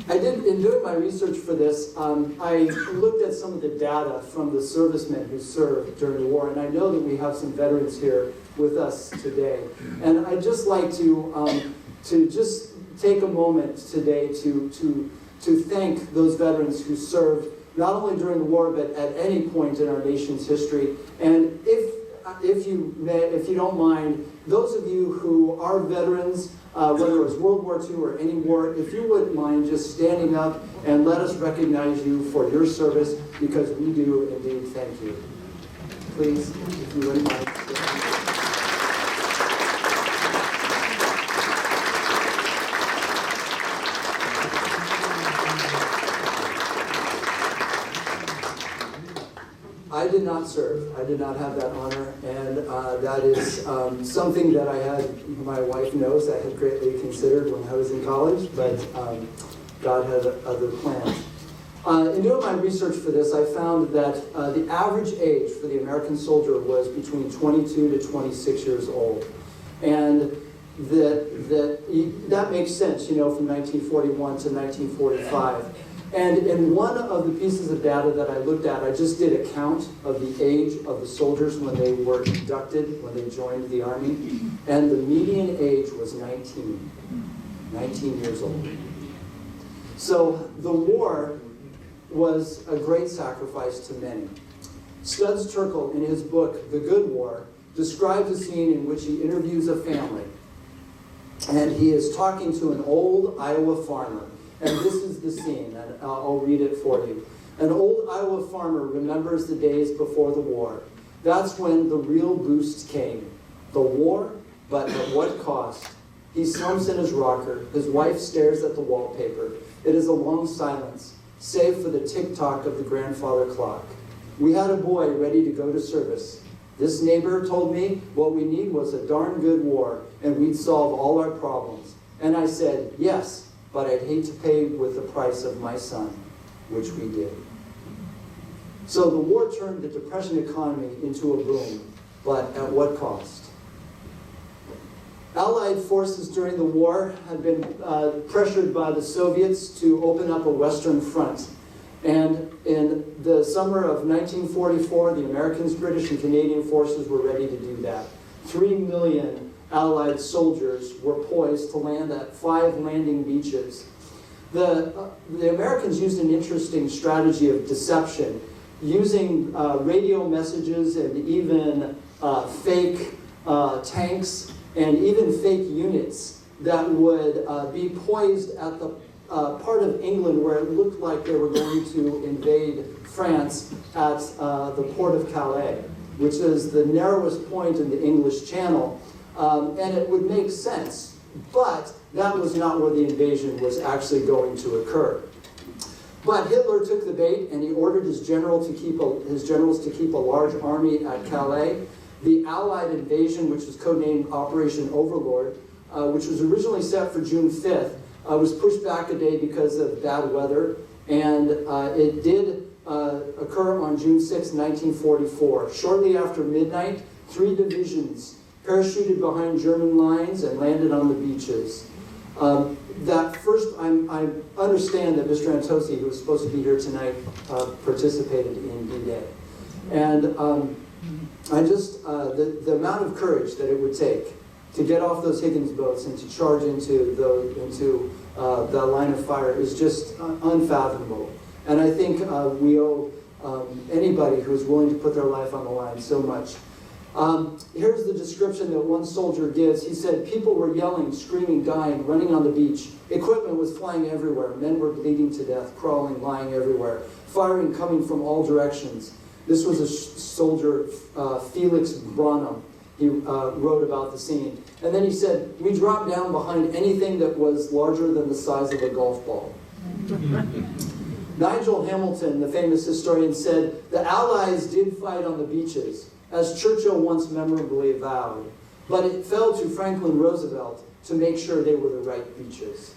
[SPEAKER 2] In doing my research for this, I looked at some of the data from the servicemen who served during the war, and I know that we have some veterans here with us today. And I'd just like to just take a moment today to thank those veterans who served not only during the war, but at any point in our nation's history. And if you don't mind, those of you who are veterans, whether it was World War II or any war, if you wouldn't mind just standing up and let us recognize you for your service, because we do indeed thank you. Please, if you wouldn't mind. I did not serve. I did not have that honor, and that is something that I had, my wife knows, I had greatly considered when I was in college, but God had other plans. In doing my research for this, I found that the average age for the American soldier was between 22 to 26 years old. And that makes sense, you know, from 1941 to 1945. And in one of the pieces of data that I looked at, I just did a count of the age of the soldiers when they were inducted, when they joined the Army. And the median age was 19 years old. So the war was a great sacrifice to many. Studs Terkel, in his book, The Good War, describes a scene in which he interviews a family. And he is talking to an old Iowa farmer. And this is the scene, and I'll read it for you. An old Iowa farmer remembers the days before the war. That's when the real boost came. The war, but at what cost? He slumps in his rocker. His wife stares at the wallpaper. It is a long silence, save for the tick-tock of the grandfather clock. We had a boy ready to go to service. This neighbor told me what we need was a darn good war, and we'd solve all our problems. And I said, yes, but I'd hate to pay with the price of my son, which we did. So the war turned the Depression economy into a boom, but at what cost? Allied forces during the war had been pressured by the Soviets to open up a Western front. And in the summer of 1944, the Americans, British, and Canadian forces were ready to do that. 3 million Allied soldiers were poised to land at 5 landing beaches. The Americans used an interesting strategy of deception, using radio messages and even fake tanks and even fake units that would be poised at the part of England where it looked like they were going to invade France at the port of Calais, which is the narrowest point in the English Channel. And it would make sense, but that was not where the invasion was actually going to occur. But Hitler took the bait, and he ordered his generals to keep a large army at Calais. The Allied invasion, which was codenamed Operation Overlord, which was originally set for June 5th, was pushed back a day because of bad weather, and it did occur on June 6, 1944. Shortly after midnight, 3 divisions parachuted behind German lines and landed on the beaches. I understand that Mr. Antosi, who was supposed to be here tonight, participated in D-Day. And the amount of courage that it would take to get off those Higgins boats and to charge into the line of fire is just unfathomable. And I think we owe anybody who is willing to put their life on the line so much. Here's the description that one soldier gives. He said, people were yelling, screaming, dying, running on the beach. Equipment was flying everywhere. Men were bleeding to death, crawling, lying everywhere. Firing coming from all directions. This was a soldier, Felix Branham. He wrote about the scene. And then he said, we dropped down behind anything that was larger than the size of a golf ball. Nigel Hamilton, the famous historian, said, the Allies did fight on the beaches, as Churchill once memorably vowed, but it fell to Franklin Roosevelt to make sure they were the right beaches.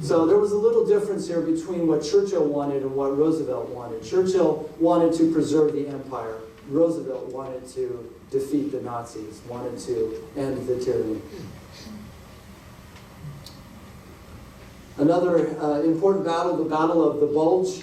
[SPEAKER 2] So there was a little difference here between what Churchill wanted and what Roosevelt wanted. Churchill wanted to preserve the empire. Roosevelt wanted to defeat the Nazis, wanted to end the tyranny. Another important battle, the Battle of the Bulge,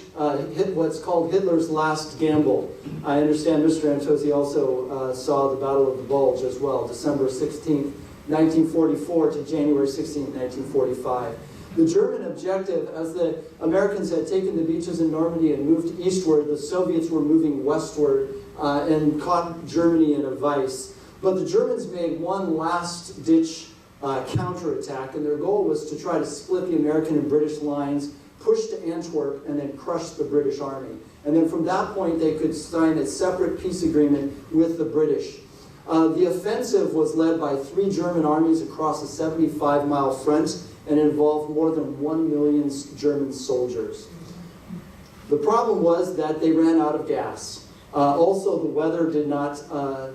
[SPEAKER 2] hit what's called Hitler's last gamble. I understand Mr. Antosi also saw the Battle of the Bulge as well, December 16th, 1944 to January 16th, 1945. The German objective, as the Americans had taken the beaches in Normandy and moved eastward, the Soviets were moving westward and caught Germany in a vice. But the Germans made one last-ditch counterattack, and their goal was to try to split the American and British lines, push to Antwerp, and then crush the British army. And then from that point, they could sign a separate peace agreement with the British. The offensive was led by 3 German armies across a 75-mile front and involved more than 1 million German soldiers. The problem was that they ran out of gas. Also, the weather did not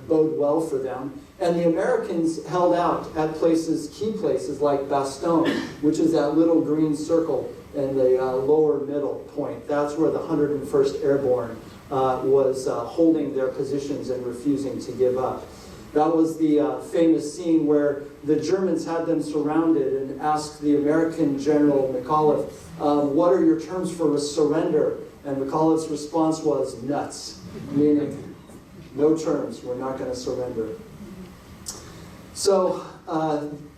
[SPEAKER 2] bode well for them. And the Americans held out at places, key places like Bastogne, which is that little green circle in the lower middle point. That's where the 101st Airborne was holding their positions and refusing to give up. That was the famous scene where the Germans had them surrounded and asked the American General McAuliffe, what are your terms for a surrender? And McAuliffe's response was nuts, meaning no terms, we're not going to surrender. So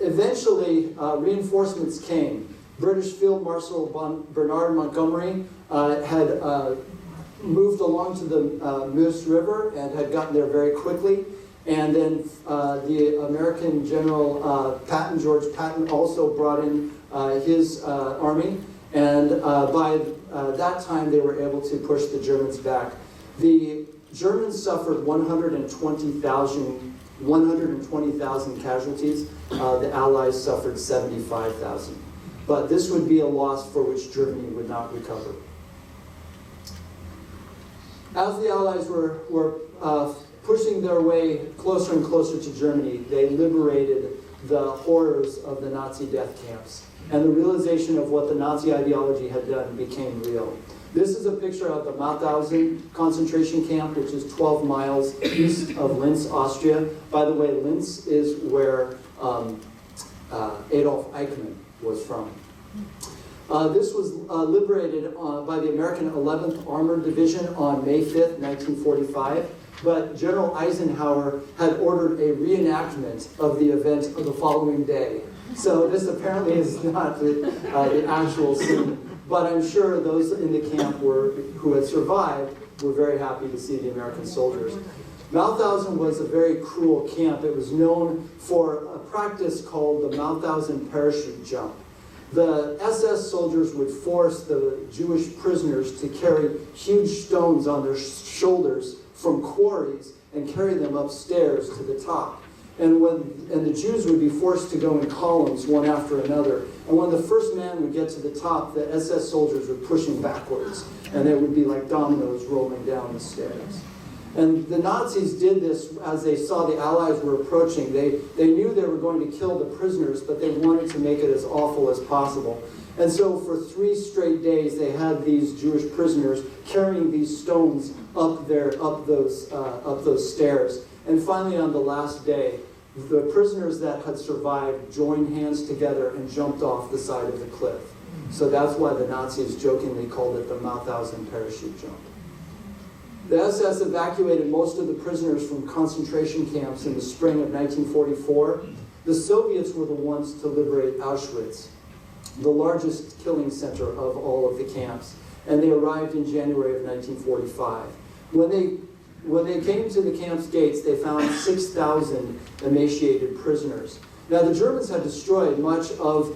[SPEAKER 2] eventually reinforcements came. British Field Marshal Bernard Montgomery had moved along to the Meuse River and had gotten there very quickly. And then the American General Patton, George Patton, also brought in his army. And by that time, they were able to push the Germans back. The Germans suffered 120,000 casualties. The Allies suffered 75,000. But this would be a loss for which Germany would not recover. As the Allies were pushing their way closer and closer to Germany, they liberated the horrors of the Nazi death camps. And the realization of what the Nazi ideology had done became real. This is a picture of the Mauthausen concentration camp, which is 12 miles east of Linz, Austria. By the way, Linz is where Adolf Eichmann was from. This was liberated by the American 11th Armored Division on May 5th, 1945. But General Eisenhower had ordered a reenactment of the event of the following day. So this apparently is not the actual scene. But I'm sure those in the camp who had survived were very happy to see the American soldiers. Mauthausen was a very cruel camp. It was known for a practice called the Mauthausen parachute jump. The SS soldiers would force the Jewish prisoners to carry huge stones on their shoulders from quarries and carry them upstairs to the top. And the Jews would be forced to go in columns one after another. And when the first man would get to the top, the SS soldiers would push him backwards. And they would be like dominoes rolling down the stairs. And the Nazis did this as they saw the Allies were approaching. They knew they were going to kill the prisoners, but they wanted to make it as awful as possible. And so for 3 straight days, they had these Jewish prisoners carrying these stones up those stairs. And finally, on the last day, the prisoners that had survived joined hands together and jumped off the side of the cliff. So that's why the Nazis jokingly called it the Mauthausen parachute jump. The SS evacuated most of the prisoners from concentration camps in the spring of 1944. The Soviets were the ones to liberate Auschwitz, the largest killing center of all of the camps. And they arrived in January of 1945. When they came to the camp's gates, they found 6,000 emaciated prisoners. Now, the Germans had destroyed much of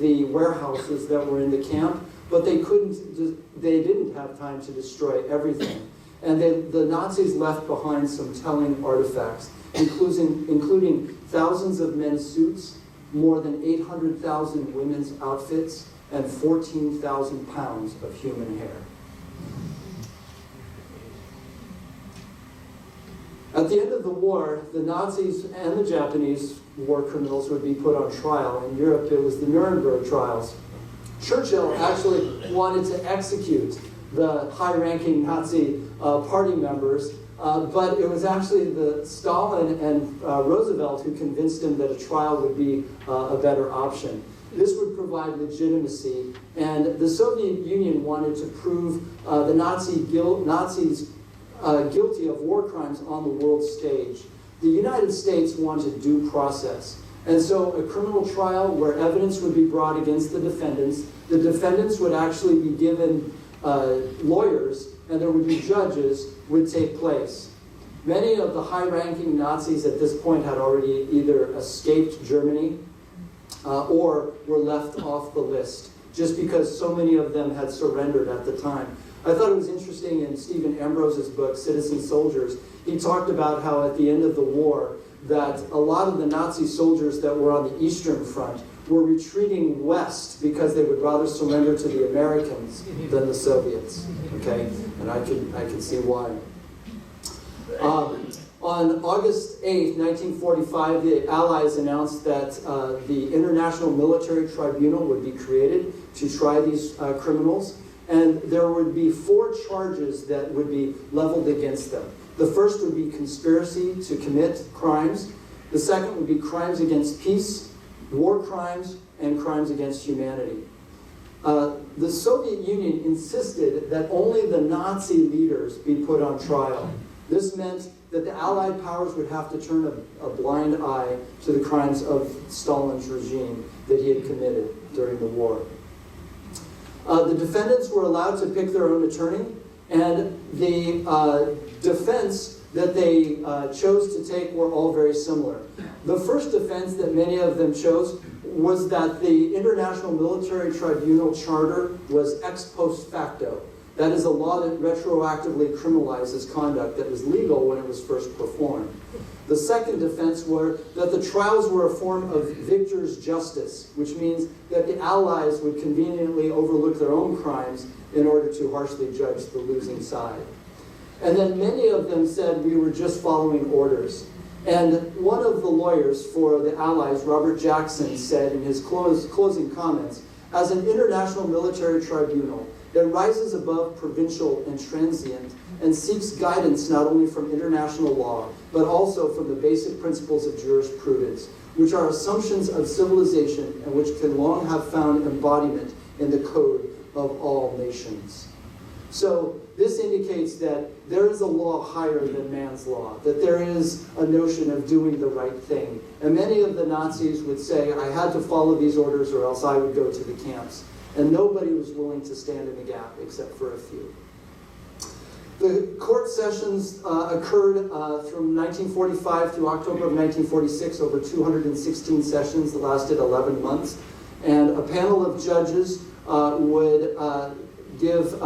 [SPEAKER 2] the warehouses that were in the camp, but they didn't have time to destroy everything. And the Nazis left behind some telling artifacts, including thousands of men's suits, more than 800,000 women's outfits, and 14,000 pounds of human hair. At the end of the war, the Nazis and the Japanese war criminals would be put on trial. In Europe, it was the Nuremberg trials. Churchill actually wanted to execute the high-ranking Nazi party members, but it was actually the Stalin and Roosevelt who convinced him that a trial would be a better option. This would provide legitimacy, and the Soviet Union wanted to prove the Nazis guilty of war crimes on the world stage. The United States wanted due process. And so a criminal trial where evidence would be brought against the defendants would actually be given lawyers, and there would be judges, would take place. Many of the high-ranking Nazis at this point had already either escaped Germany or were left off the list, just because so many of them had surrendered at the time. I thought it was interesting in Stephen Ambrose's book, Citizen Soldiers, he talked about how at the end of the war that a lot of the Nazi soldiers that were on the Eastern Front were retreating west because they would rather surrender to the Americans than the Soviets, okay? And I can see why. On August 8, 1945, the Allies announced that the International Military Tribunal would be created to try these criminals, and there would be 4 charges that would be leveled against them. The first would be conspiracy to commit crimes. The second would be crimes against peace, war crimes, and crimes against humanity. The Soviet Union insisted that only the Nazi leaders be put on trial. This meant that the Allied powers would have to turn a blind eye to the crimes of Stalin's regime that he had committed during the war. The defendants were allowed to pick their own attorney, and the defense that they chose to take were all very similar. The first defense that many of them chose was that the International Military Tribunal Charter was ex post facto. That is a law that retroactively criminalizes conduct that was legal when it was first performed. The second defense were that the trials were a form of victor's justice, which means that the Allies would conveniently overlook their own crimes in order to harshly judge the losing side. And then many of them said we were just following orders. And one of the lawyers for the Allies, Robert Jackson, said in his closing comments, as an international military tribunal, it rises above provincial and transient and seeks guidance not only from international law, but also from the basic principles of jurisprudence, which are assumptions of civilization and which can long have found embodiment in the code of all nations. So this indicates that there is a law higher than man's law, that there is a notion of doing the right thing. And many of the Nazis would say, I had to follow these orders or else I would go to the camps. And nobody was willing to stand in the gap except for a few. The court sessions occurred from 1945 through October of 1946, over 216 sessions that lasted 11 months. And a panel of judges would give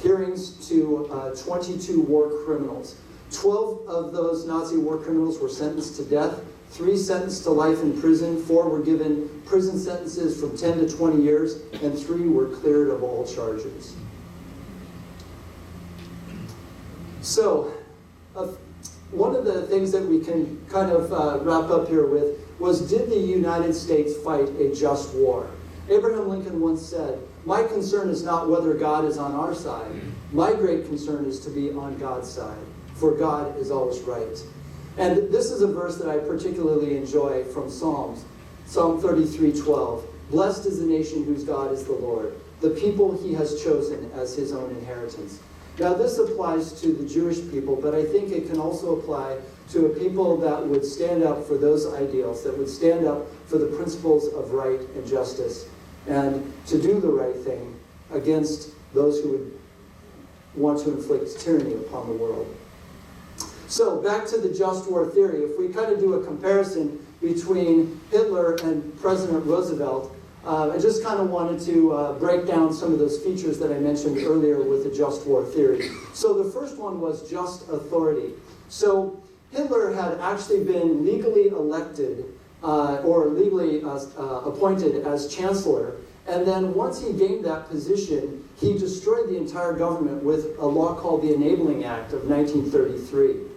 [SPEAKER 2] hearings to 22 war criminals. 12 of those Nazi war criminals were sentenced to death, 3 sentenced to life in prison, 4 were given prison sentences from 10 to 20 years, and 3 were cleared of all charges. So, one of the things that we can kind of wrap up here with was, did the United States fight a just war? Abraham Lincoln once said, my concern is not whether God is on our side. My great concern is to be on God's side, for God is always right. And this is a verse that I particularly enjoy from Psalms. Psalm 33:12. Blessed is the nation whose God is the Lord, the people he has chosen as his own inheritance. Now this applies to the Jewish people, but I think it can also apply to a people that would stand up for those ideals, that would stand up for the principles of right and justice, and to do the right thing against those who would want to inflict tyranny upon the world. So back to the just war theory. If we kind of do a comparison between Hitler and President Roosevelt, I just kind of wanted to break down some of those features that I mentioned earlier with the just war theory. So the first one was just authority. So Hitler had actually been legally elected or legally appointed as chancellor, and then once he gained that position, he destroyed the entire government with a law called the Enabling Act of 1933.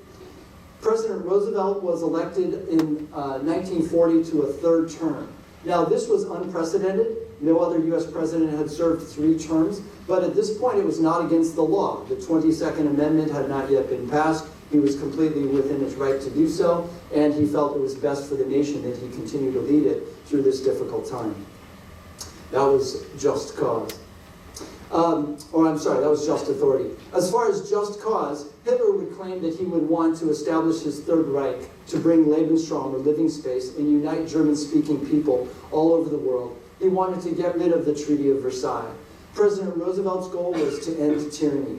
[SPEAKER 2] President Roosevelt was elected in 1940 to a 3rd term. Now, this was unprecedented. No other U.S. president had served 3 terms, but at this point it was not against the law. The 22nd Amendment had not yet been passed. He was completely within his right to do so, and he felt it was best for the nation that he continue to lead it through this difficult time. That was just cause. That was just authority. As far as just cause, Hitler would claim that he would want to establish his Third Reich to bring Lebensraum, or living space, and unite German-speaking people all over the world. He wanted to get rid of the Treaty of Versailles. President Roosevelt's goal was to end tyranny.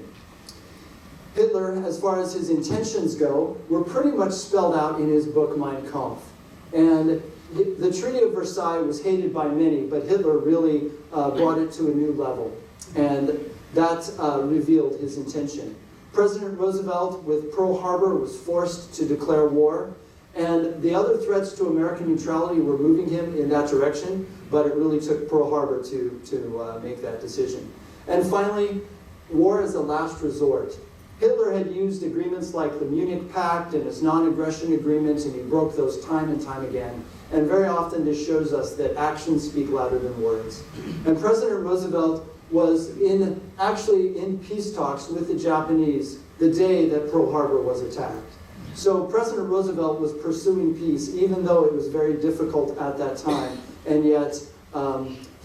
[SPEAKER 2] Hitler, as far as his intentions go, were pretty much spelled out in his book Mein Kampf. And the Treaty of Versailles was hated by many, but Hitler really brought it to a new level. And that revealed his intention. President Roosevelt, with Pearl Harbor, was forced to declare war. And the other threats to American neutrality were moving him in that direction, but it really took Pearl Harbor to make that decision. And finally, war as a last resort. Hitler had used agreements like the Munich Pact and his non-aggression agreement, and he broke those time and time again. And very often this shows us that actions speak louder than words. And President Roosevelt was actually in peace talks with the Japanese the day that Pearl Harbor was attacked. So President Roosevelt was pursuing peace, even though it was very difficult at that time, and yet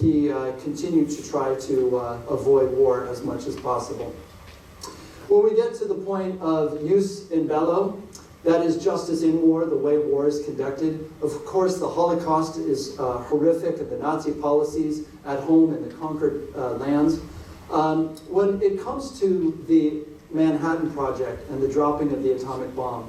[SPEAKER 2] he continued to try to avoid war as much as possible. When we get to the point of jus in bello, that is justice in war, the way war is conducted. Of course, the Holocaust is horrific, and the Nazi policies at home in the conquered lands. When it comes to the Manhattan Project and the dropping of the atomic bomb,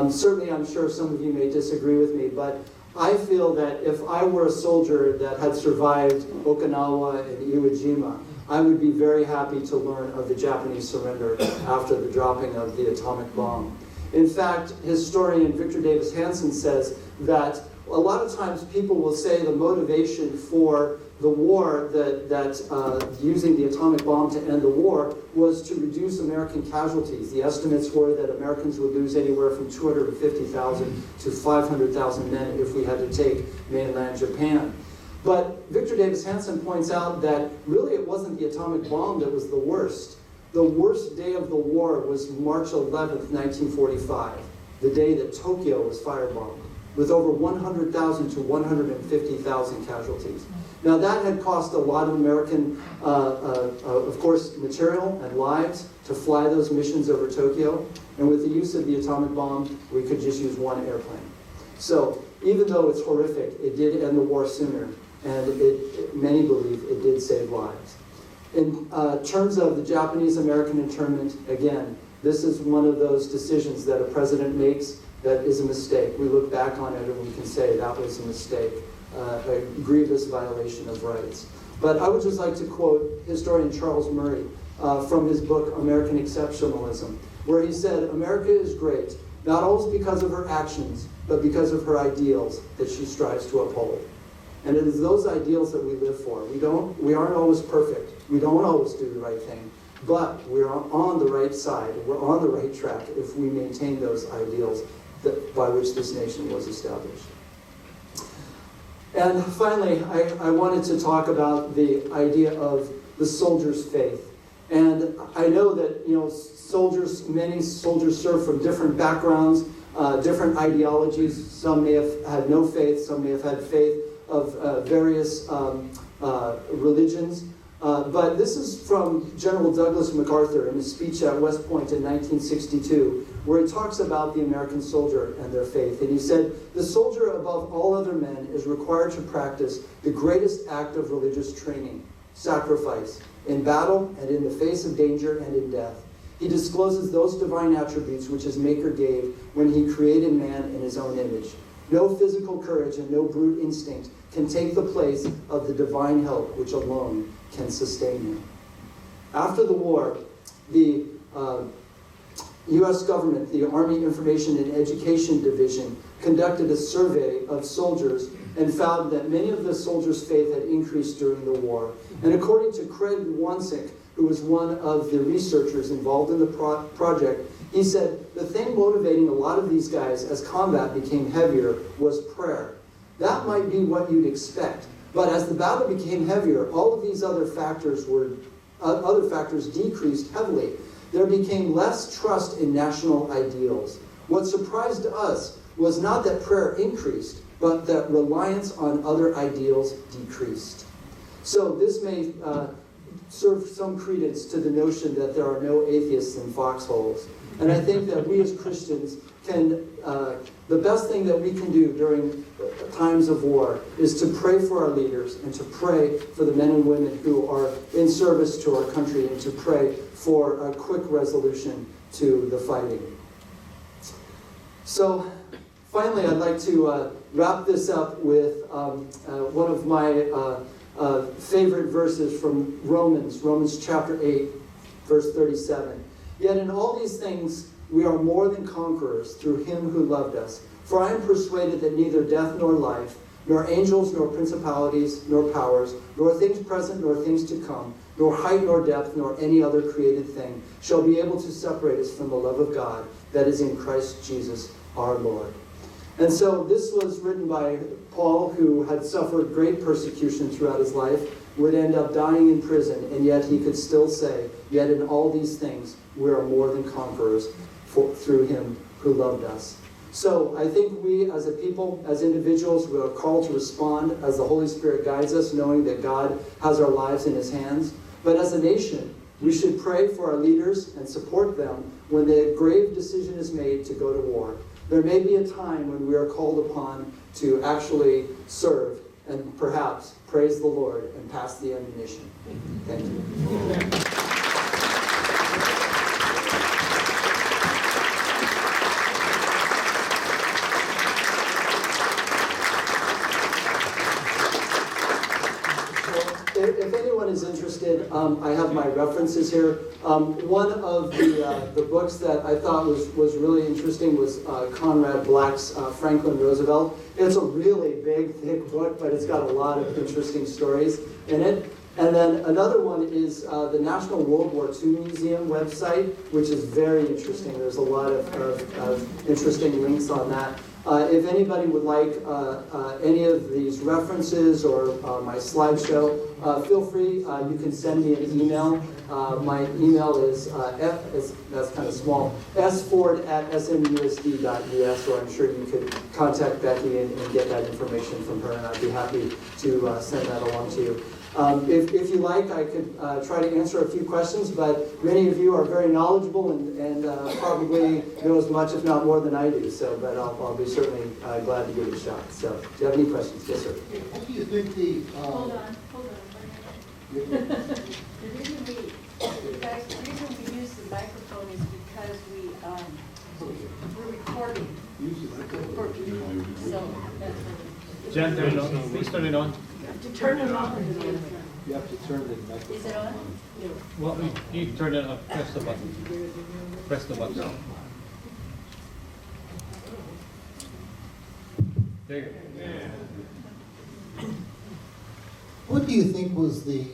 [SPEAKER 2] certainly I'm sure some of you may disagree with me, but I feel that if I were a soldier that had survived Okinawa and Iwo Jima, I would be very happy to learn of the Japanese surrender after the dropping of the atomic bomb. In fact, historian Victor Davis Hanson says that a lot of times people will say the motivation for the war, that using the atomic bomb to end the war, was to reduce American casualties. The estimates were that Americans would lose anywhere from 250,000 to 500,000 men if we had to take mainland Japan. But Victor Davis Hanson points out that really it wasn't the atomic bomb that was the worst. The worst day of the war was March 11th, 1945, the day that Tokyo was firebombed, with over 100,000 to 150,000 casualties. Now that had cost a lot of American, of course, material and lives to fly those missions over Tokyo. And with the use of the atomic bomb, we could just use one airplane. So even though it's horrific, it did end the war sooner. And many believe it did save lives. In terms of the Japanese-American internment, again, this is one of those decisions that a president makes that is a mistake. We look back on it and we can say that was a mistake, a grievous violation of rights. But I would just like to quote historian Charles Murray from his book, American Exceptionalism, where he said, "America is great, not always because of her actions, but because of her ideals that she strives to uphold." And it is those ideals that we live for. We aren't always perfect. We don't always do the right thing. But we're on the right side. We're on the right track if we maintain those ideals by which this nation was established. And finally, I wanted to talk about the idea of the soldier's faith. And I know that many soldiers serve from different backgrounds, different ideologies. Some may have had no faith, some may have had faith of various religions. But this is from General Douglas MacArthur in his speech at West Point in 1962, where he talks about the American soldier and their faith. And he said, "The soldier above all other men is required to practice the greatest act of religious training, sacrifice, in battle and in the face of danger and in death. He discloses those divine attributes which his Maker gave when he created man in his own image. No physical courage and no brute instinct can take the place of the divine help which alone can sustain him." After the war, the U.S. government, the Army Information and Education Division, conducted a survey of soldiers and found that many of the soldiers' faith had increased during the war. And according to Craig Wansink, who was one of the researchers involved in the project, he said, "The thing motivating a lot of these guys as combat became heavier was prayer. That might be what you'd expect, but as the battle became heavier, all of these other factors decreased heavily. there became less trust in national ideals. What surprised us was not that prayer increased, but that reliance on other ideals decreased. So this may serve some credence to the notion that there are no atheists in foxholes. And I think that we as Christians can, the best thing that we can do during times of war is to pray for our leaders and to pray for the men and women who are in service to our country and to pray for a quick resolution to the fighting. So finally, I'd like to wrap this up with one of my favorite verses from Romans chapter 8, verse 37. Yet in all these things we are more than conquerors through him who loved us. For I am persuaded that neither death nor life, nor angels, nor principalities, nor powers, nor things present, nor things to come, nor height, nor depth, nor any other created thing shall be able to separate us from the love of God that is in Christ Jesus our Lord. And so this was written by Paul, who had suffered great persecution throughout his life, would end up dying in prison, and yet he could still say, yet in all these things we are more than conquerors through him who loved us. So I think we as a people, as individuals, we are called to respond as the Holy Spirit guides us, knowing that God has our lives in his hands. But as a nation, we should pray for our leaders and support them when the grave decision is made to go to war. There may be a time when we are called upon to actually serve and perhaps praise the Lord and pass the ammunition. Thank you. If anyone is interested, I have my references here. One of the books that I thought was really interesting was Conrad Black's Franklin Roosevelt. It's a really big, thick book, but it's got a lot of interesting stories in it. And then another one is the National World War II Museum website, which is very interesting. There's a lot of interesting links on that. If anybody would like any of these references or my slideshow, feel free. You can send me an email. My email is, that's kind of small, sford@smusd.us, or I'm sure you could contact Becky and get that information from her, and I'd be happy to send that along to you. If you like, I could try to answer a few questions, but many of you are very knowledgeable and probably know as much, if not more, than I do. So, but I'll be certainly glad to give it a shot. So, do you have any questions? Yes, sir.
[SPEAKER 4] What do you think the...
[SPEAKER 5] Hold on. The reason we use the microphone is because we're recording. So that's
[SPEAKER 6] Jen, turn it on. Please turn it on.
[SPEAKER 5] to turn it on.
[SPEAKER 4] You have to turn the microphone
[SPEAKER 5] Is it on?
[SPEAKER 6] Well, you turn it on. Press the button. Press the button. There you go.
[SPEAKER 4] What do you think was the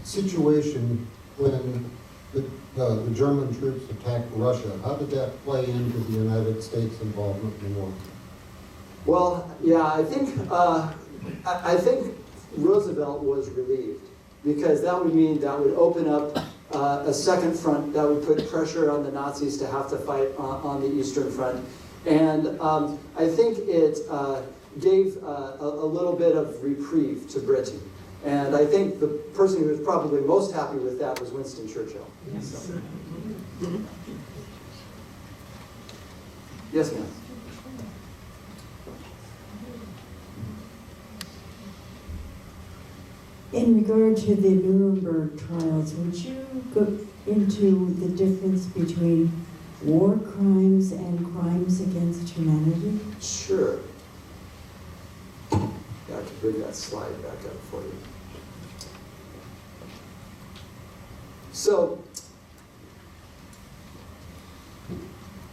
[SPEAKER 4] situation when the German troops attacked Russia? How did that play into the United States' involvement in the war?
[SPEAKER 2] Well, yeah, I think Roosevelt was relieved, because that would mean that would open up a second front that would put pressure on the Nazis to have to fight on the Eastern Front. And I think it gave a little bit of reprieve to Britain. And I think the person who was probably most happy with that was Winston Churchill. So. Yes, ma'am.
[SPEAKER 7] In regard to the Nuremberg trials, would you go into the difference between war crimes and crimes against humanity?
[SPEAKER 2] Sure. Yeah, I can bring that slide back up for you. So,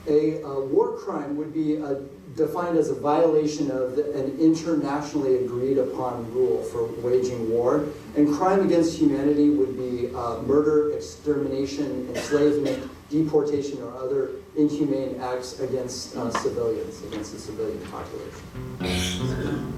[SPEAKER 2] a war crime would be defined as a violation of an internationally agreed upon rule for waging war. And crime against humanity would be murder, extermination, enslavement, deportation, or other inhumane acts against civilians, against the civilian population.